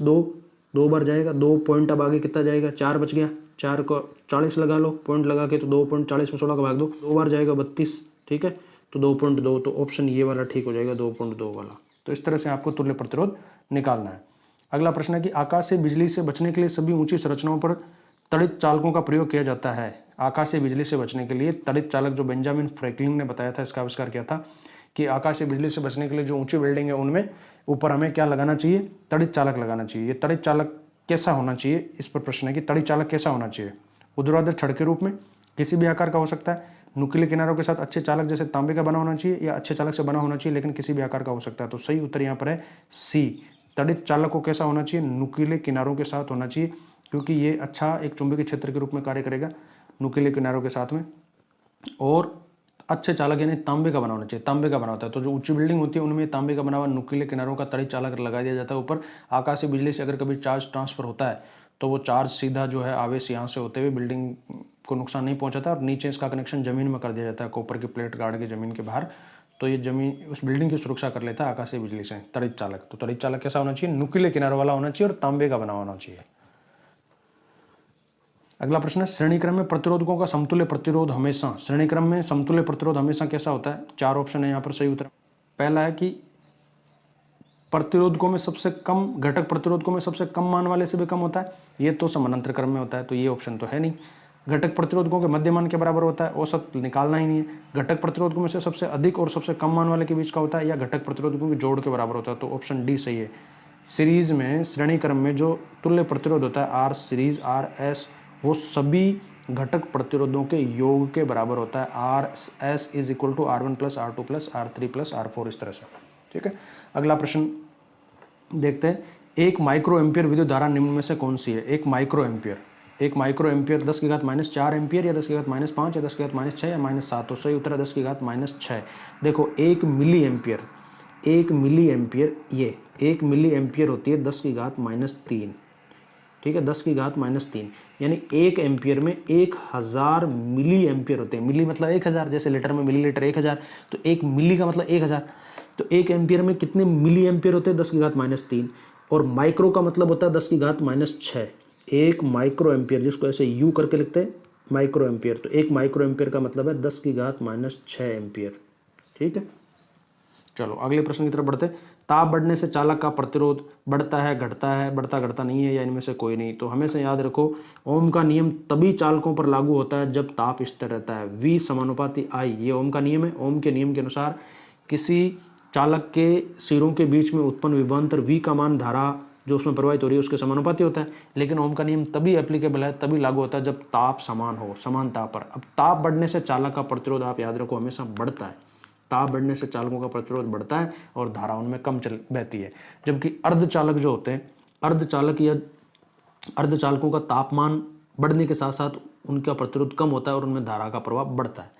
A: 2 बार जाएगा, 2 पॉइंट। अब आगे कितना जाएगा, 4 बच गया, 4 को 40 लगा लो, पॉइंट लगा के, तो 2.40 में 16 का भाग दो, 2 बार जाएगा 32। ठीक है, तो 2.2, तो ऑप्शन ये वाला ठीक हो जाएगा, 2.2 वाला। तो इस तरह से आपको तुल्य प्रतिरोध निकालना है। अगला प्रश्न है कि आकाश से बिजली से बचने के लिए सभी ऊंची संरचनाओं पर तड़ित चालकों का प्रयोग किया जाता है। आकाश से बिजली से बचने के लिए तड़ित चालक, जो बेंजामिन फ्रैंकलिन ने बताया था, इसका आविष्कार किया था कि आकाश से बिजली से बचने के लिए जो ऊंची बिल्डिंग है उनमें ऊपर हमें क्या लगाना चाहिए, तड़ित चालक लगाना चाहिए। ये तड़ित चालक कैसा होना चाहिए, इस पर प्रश्न है कि तड़ित चालक कैसा होना चाहिए। ऊर्ध्वाधर छड़ के रूप में, किसी भी आकार का हो सकता है, नुकीले किनारों के साथ अच्छे चालक जैसे तांबे का बना होना चाहिए या अच्छे चालक से बना होना चाहिए, लेकिन किसी भी आकार का हो सकता है। तो सही उत्तर यहाँ पर है सी। तड़ित चालक को कैसा होना चाहिए, नुकीले किनारों के साथ होना चाहिए, क्योंकि ये अच्छा एक चुंबकीय क्षेत्र के रूप में कार्य करेगा नुकीले किनारों के साथ में। और अच्छे चालक यानी तांबे का बना होना चाहिए, तांबे का बना होता है। तो जो ऊंची बिल्डिंग होती है उनमें तांबे का बना हुआ नुकीले किनारों का तड़ित चालक लगा दिया जाता है ऊपर। आकाश से बिजली से अगर कभी चार्ज ट्रांसफर होता है तो वो चार्ज सीधा जो है आवेश यहाँ से होते हुए बिल्डिंग को नुकसान नहीं पहुंचाता, और नीचे इसका कनेक्शन जमीन में कर दिया जाता है, कॉपर की प्लेट गाड़ के जमीन के बाहर। तो ये जमीन उस बिल्डिंग की सुरक्षा कर लेता है आकाश से बिजली से। तड़ित चालक, तो तड़ित चालक कैसा होना चाहिए, नुकीले किनारों वाला होना चाहिए और तांबे का बना होना चाहिए। अगला प्रश्न है श्रेणी क्रम में प्रतिरोधकों का समतुल्य प्रतिरोध हमेशा, श्रेणी क्रम में समतुल्य प्रतिरोध हमेशा कैसा होता है। 4 ऑप्शन है यहाँ पर सही उत्तर। पहला है कि प्रतिरोधकों में सबसे कम घटक प्रतिरोधकों में सबसे कम मान वाले से भी कम होता है, ये तो समानांतर क्रम में होता है, तो ये ऑप्शन तो है नहीं। घटक प्रतिरोधकों के मध्य मान के बराबर होता है, औसत निकालना ही नहीं है। घटक प्रतिरोधकों में से सबसे अधिक और सबसे कम मान वाले के बीच का होता है, या घटक प्रतिरोधकों के जोड़ के बराबर होता है, तो ऑप्शन डी सही है। सीरीज में श्रेणी क्रम में जो तुल्य प्रतिरोध होता है आर सीरीज आर एस, वो सभी घटक प्रतिरोधों के योग के बराबर होता है। R S is equal to R1 plus R2 plus R3 plus R4, इस तरह से। ठीक है, अगला प्रश्न देखते हैं। एक माइक्रो एम्पियर विद्युत धारा निम्न में से कौन सी है। एक माइक्रो एम्पियर 10 की घात -4 एम्पियर, या 10 की घात -5, या 10 की घात -6, या -7। तो सही उत्तर है 10 की घात -6। देखो 1 मिली एम्पियर ये 1 मिली एम्पियर होती है 10 की घात -3। ठीक है, 10 की घात -3, यानी 1 एम्पियर में 1000 मिली एम्पियर होते हैं। मिली मतलब 1000, जैसे लीटर में मिलीलीटर 1000, तो 1 मिली का मतलब 1000। तो 1 एम्पियर में कितने मिली एम्पियर होते हैं, 10 की घात -3। और माइक्रो का मतलब होता है 10 की घात -6। 1 माइक्रो एम्पियर, जिसको ऐसे यू करके लिखते हैं माइक्रो एम्पियर, तो 1 माइक्रो एम्पियर का मतलब है 10 की घात -6 एम्पियर। ठीक है, चलो अगले प्रश्न की तरफ बढ़ते। ताप बढ़ने से चालक का प्रतिरोध बढ़ता है, घटता है, बढ़ता घटता नहीं है, या इनमें से कोई नहीं। तो हमेशा याद रखो, ओम का नियम तभी चालकों पर लागू होता है जब ताप स्थिर रहता है। V समानुपाती I, ये ओम का नियम है। ओम के नियम के अनुसार किसी चालक के सिरों के बीच में उत्पन्न विभवांतर V का मान धारा जो उसमें प्रवाहित हो रही है उसके समानुपाती होता है। लेकिन ओम का नियम तभी एप्लीकेबल है, तभी लागू होता है जब ताप समान हो, समान ताप पर। अब ताप बढ़ने से चालक का प्रतिरोध आप याद रखो हमेशा बढ़ता है। ताप बढ़ने से चालकों का प्रतिरोध बढ़ता है और धारा उनमें कम बहती है। जबकि अर्धचालक जो होते हैं, अर्धचालक या अर्धचालकों का तापमान बढ़ने के साथ साथ उनका प्रतिरोध कम होता है और उनमें धारा का प्रभाव बढ़ता है।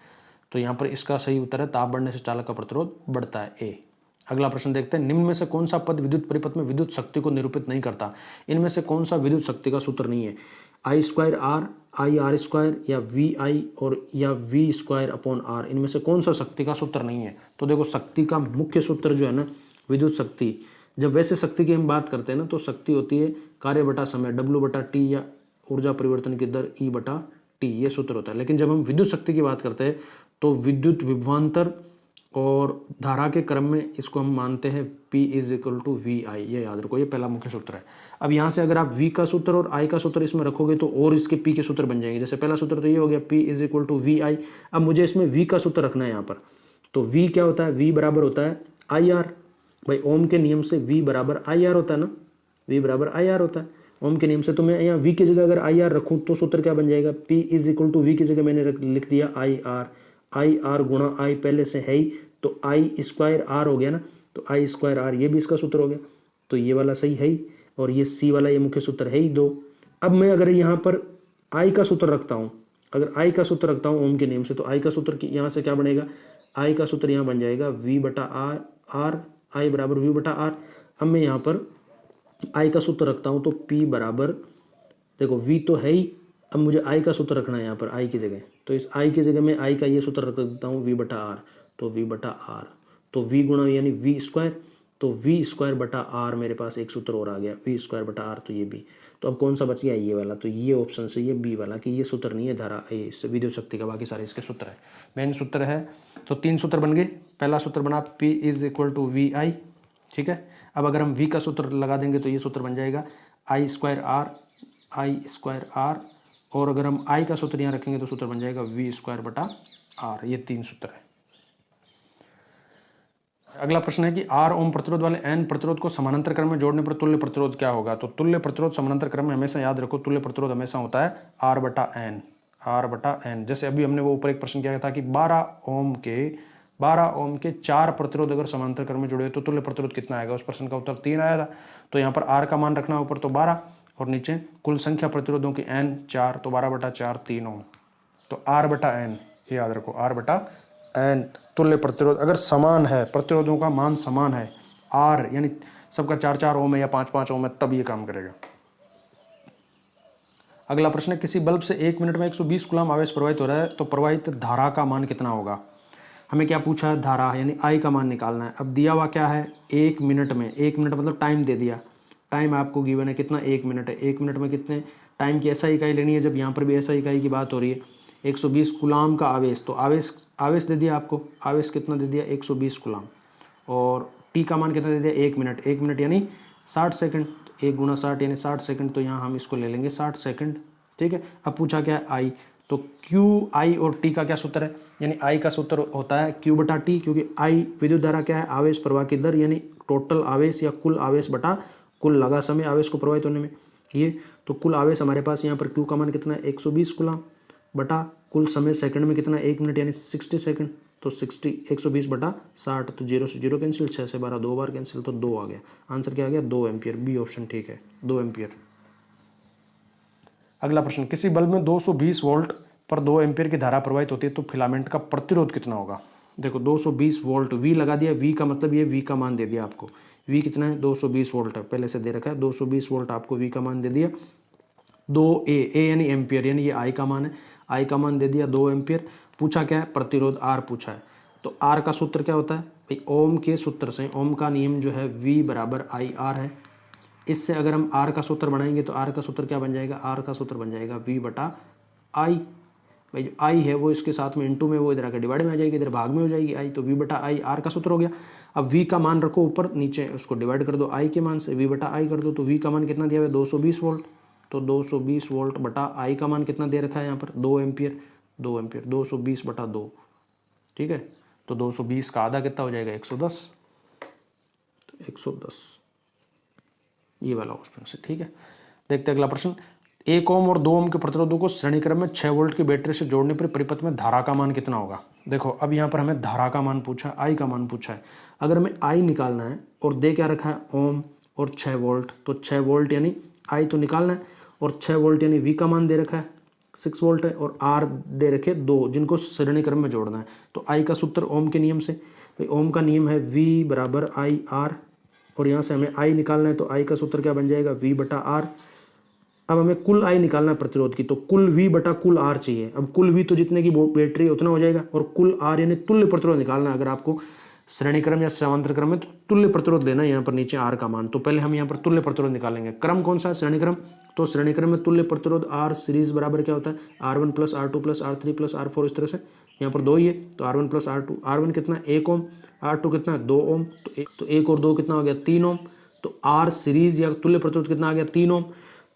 A: तो यहाँ पर इसका सही उत्तर है ताप बढ़ने से चालक का प्रतिरोध बढ़ता है, ए। अगला प्रश्न देखते हैं। निम्न में से कौन सा पद विद्युत परिपथ में विद्युत शक्ति को निरूपित नहीं करता। इनमें से कौन सा विद्युत शक्ति का सूत्र नहीं है। I²R, IR², या VI और या V²/R, इनमें से कौन सा शक्ति का सूत्र नहीं है। तो देखो शक्ति का मुख्य सूत्र जो है ना, विद्युत शक्ति, जब वैसे शक्ति की हम बात करते हैं ना, तो शक्ति होती है कार्य बटा समय, W/T, या ऊर्जा परिवर्तन की दर E/T, ये सूत्र होता है। लेकिन जब हम विद्युत शक्ति की बात करते हैं तो विद्युत विभवांतर और धारा के क्रम में इसको हम मानते हैं P = VI, ये याद रखो, ये पहला मुख्य सूत्र है। अब यहाँ से अगर आप V का सूत्र और I का सूत्र इसमें रखोगे तो और इसके P के सूत्र बन जाएंगे। जैसे पहला सूत्र तो ये हो गया P = VI। अब मुझे इसमें V का सूत्र रखना है यहाँ पर, तो V क्या होता है, V बराबर होता है IR। भाई ओम के नियम से V बराबर IR होता है ना, V बराबर IR होता है ओम के नियम से। तो मैं यहाँ V की जगह अगर IR रखूँ तो सूत्र क्या बन जाएगा, P = V की जगह मैंने लिख दिया IR गुणा I पहले से है ही, तो I²R हो गया ना, तो I²R ये भी इसका सूत्र हो गया। तो ये वाला सही है ही, और ये C वाला ये मुख्य सूत्र है ही 2। अब मैं अगर यहाँ पर I का सूत्र रखता हूँ, अगर I का सूत्र रखता हूँ ओम के नियम से, तो I का सूत्र यहाँ से क्या बनेगा, I का सूत्र यहाँ बन जाएगा V/R, I बराबर V/R। अब मैं यहाँ पर I का सूत्र रखता हूँ तो P बराबर, देखो V तो है ही, अब मुझे I का सूत्र रखना है यहाँ पर I की जगह, तो इस I की जगह मैं I का ये सूत्र रख देता हूँ V/R, तो V/R, तो V गुणा यानी V², तो V²/R मेरे पास एक सूत्र और आ गया, V²/R, तो ये भी। तो अब कौन सा बच गया, ये वाला। तो ये ऑप्शन से ये बी वाला कि ये सूत्र नहीं है धारा विद्युत शक्ति का, बाकी सारे इसके सूत्र है, मेन सूत्र है। तो 3 सूत्र बन गए। पहला सूत्र बना P = VI, ठीक है। अब अगर हम v का सूत्र लगा देंगे तो ये सूत्र बन जाएगा आई स्क्वायर आर, और अगर हम i का सूत्र यहाँ रखेंगे तो सूत्र बन जाएगा v स्क्वायर बटा आर। ये 3 सूत्र है। अगला प्रश्न है कि R ओम प्रतिरोध वाले N प्रतिरोध को समानांतर क्रम में जोड़ने पर तुल्य प्रतिरोध क्या होगा। तो तुल्य प्रतिरोध समानांतर क्रम में हमेशा याद रखो, तुल्य प्रतिरोध हमेशा होता है R बटा N। जैसे अभी हमने वो ऊपर एक प्रश्न किया था कि 12 ओम के 4 प्रतिरोध अगर समानांतर क्रम में जुड़े तो तुल्य प्रतिरोध कितना आएगा। उस प्रश्न का उत्तर 3 आया था। तो यहाँ पर R का मान रखना ऊपर तो 12 और नीचे कुल संख्या प्रतिरोधों की N 4, तो 12 बटा 4 3 ओम। तो R बटा N ये याद रखो, R बटा N तुल्य प्रतिरोध अगर समान है, प्रतिरोधों का मान समान है, R यानी सबका 4-4 ओम है या 5-5 ओम है, तब ये काम करेगा। अगला प्रश्न है किसी बल्ब से 1 मिनट में 120 कूलम आवेश प्रवाहित हो रहा है तो प्रवाहित धारा का मान कितना होगा। हमें क्या पूछा है, धारा यानी I का मान निकालना है। अब दिया हुआ क्या है 1 मिनट में, 1 मिनट मतलब टाइम दे दिया, टाइम आपको गिवन है कितना 1 मिनट है। 1 मिनट में कितने टाइम की SI इकाई लेनी है, जब यहाँ पर भी SI इकाई की बात हो रही है। 120 कूलम का आवेश, तो आवेश दे दिया आपको, आवेश कितना दे दिया 120 कूलम, और T का मान कितना दे दिया 1 मिनट। 1 मिनट यानी 60 सेकंड, 1 गुना 60 यानी 60 सेकंड, तो यहाँ हम इसको ले लेंगे 60 सेकंड। ठीक है। अब पूछा क्या है I, तो Q I और T का क्या सूत्र है, यानी I का सूत्र होता है Q बटा T, क्योंकि I विद्युत धारा क्या है, आवेश प्रवाह की दर यानी टोटल आवेश या कुल आवेश बटा कुल लगा समय आवेश को प्रवाहित होने में। ये तो कुल आवेश हमारे पास यहाँ पर Q का मान कितना है 120 कूलम बटा कुल समय सेकंड में कितना 1 मिनट यानी 60 सेकंड, तो 120 बटा 60, तो 0 से 0 कैंसिल, 6 से 12 2 बार कैंसिल, तो 2 आ गया। आंसर क्या आ गया 2 एम्पियर। बी ऑप्शन ठीक है, 2 एम्पियर। अगला प्रश्न, किसी बल्ब में 220 वोल्ट पर 2 एम्पियर की धारा प्रवाहित होती है तो फिलामेंट का प्रतिरोध कितना होगा। देखो 220 वोल्ट, V लगा दिया, V का मतलब ये V का मान दे दिया आपको। V कितना है 220 वोल्ट है, पहले से दे रखा है 220 वोल्ट, आपको V का मान दे दिया 2A, A यानी एम्पियर, यानी ये I का मान है, I का मान दे दिया 2 एम्पियर। पूछा क्या है, प्रतिरोध R पूछा है। तो R का सूत्र क्या होता है भाई, ओम के सूत्र से, ओम का नियम जो है V बराबर IR है। इससे अगर हम R का सूत्र बनाएंगे तो R का सूत्र क्या बन जाएगा, R का सूत्र बन जाएगा V बटा I। भाई जो I है वो इसके साथ में इंटू में, वो इधर आकर डिवाइड में आ जाएगी, इधर भाग में हो जाएगी I, तो V बटा I R का सूत्र हो गया। अब V का मान रखो ऊपर, नीचे उसको डिवाइड कर दो I के मान से, V बटा I कर दो, तो V का मान कितना दिया हुआ है 220 वोल्ट, तो 220 वोल्ट बटा I का मान कितना दे रखा है यहाँ पर 2 एम्पियर, 2 एम्पियर 220 बटा 2। ठीक है, तो 220 का आधा कितना हो जाएगा 110, तो 110 ये वाला ऑप्शन से। ठीक है, देखते अगला प्रश्न, 1 ओम और 2 ओम के प्रतिरोधों को श्रेणी क्रम में 6 वोल्ट की बैटरी से जोड़ने पर परिपथ में धारा का मान कितना होगा। देखो अब यहाँ पर हमें धारा का मान पूछा है, I का मान पूछा है। अगर हमें I निकालना है और दे क्या रखा है ओम और 6 वोल्ट, तो 6 वोल्ट यानी I तो निकालना है, और 6 वोल्ट यानी V का मान दे रखा है 6 वोल्ट है, और R दे रखे 2, जिनको श्रेणी क्रम में जोड़ना है। तो I का सूत्र ओम के नियम से, भाई ओम का नियम है V बराबर IR, और यहाँ से हमें I निकालना है, तो I का सूत्र क्या बन जाएगा V बटा R। अब हमें कुल I निकालना है प्रतिरोध की, तो कुल V बटा कुल R चाहिए। अब कुल V तो जितने की बैटरी है उतना हो जाएगा, और कुल R यानी तुल्य प्रतिरोध निकालना है। अगर आपको श्रेणी क्रम या समांतर क्रम में तो तुल्य प्रतिरोध लेना है, यहाँ पर नीचे R का मान। तो पहले हम यहाँ पर तुल्य प्रतिरोध निकालेंगे। क्रम कौन सा है, श्रेणी क्रम, तो श्रेणी क्रम में तुल्य प्रतिरोध R सीरीज बराबर क्या होता है R1 plus R2 plus R3 plus R4, इस तरह से। यहाँ पर 2 ही है, तो R1 प्लस R2, R1 कितना 1 ओम, R2 कितना 2 ओम, तो 1 और 2 कितना हो गया 3 ओम, तो R सीरीज या तुल्य प्रतिरोध कितना आ गया 3 ओम।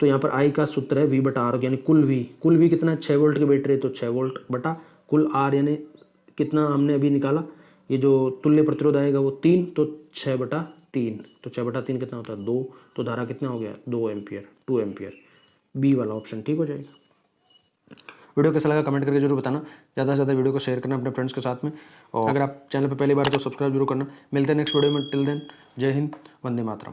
A: तो यहाँ पर I का सूत्र है V बटा R, यानी कुल V कितना है 6 वोल्ट की बैटरी, तो 6 वोल्ट बटा कुल R, यानी कितना हमने अभी निकाला, ये जो तुल्य प्रतिरोध आएगा वो 3, तो 6 बटा 3, तो 6 बटा 3 कितना होता है 2, तो धारा कितना हो गया 2 एम्पियर, 2 एम्पियर। बी वाला ऑप्शन ठीक हो जाएगा। वीडियो कैसा लगा कमेंट करके जरूर बताना, ज़्यादा से ज़्यादा वीडियो को शेयर करना अपने फ्रेंड्स के साथ में, और अगर आप चैनल पर पहली बार तो सब्सक्राइब जरूर करना। मिलते हैं नेक्स्ट वीडियो में, टिल देन जय हिंद, वंदे मातरम।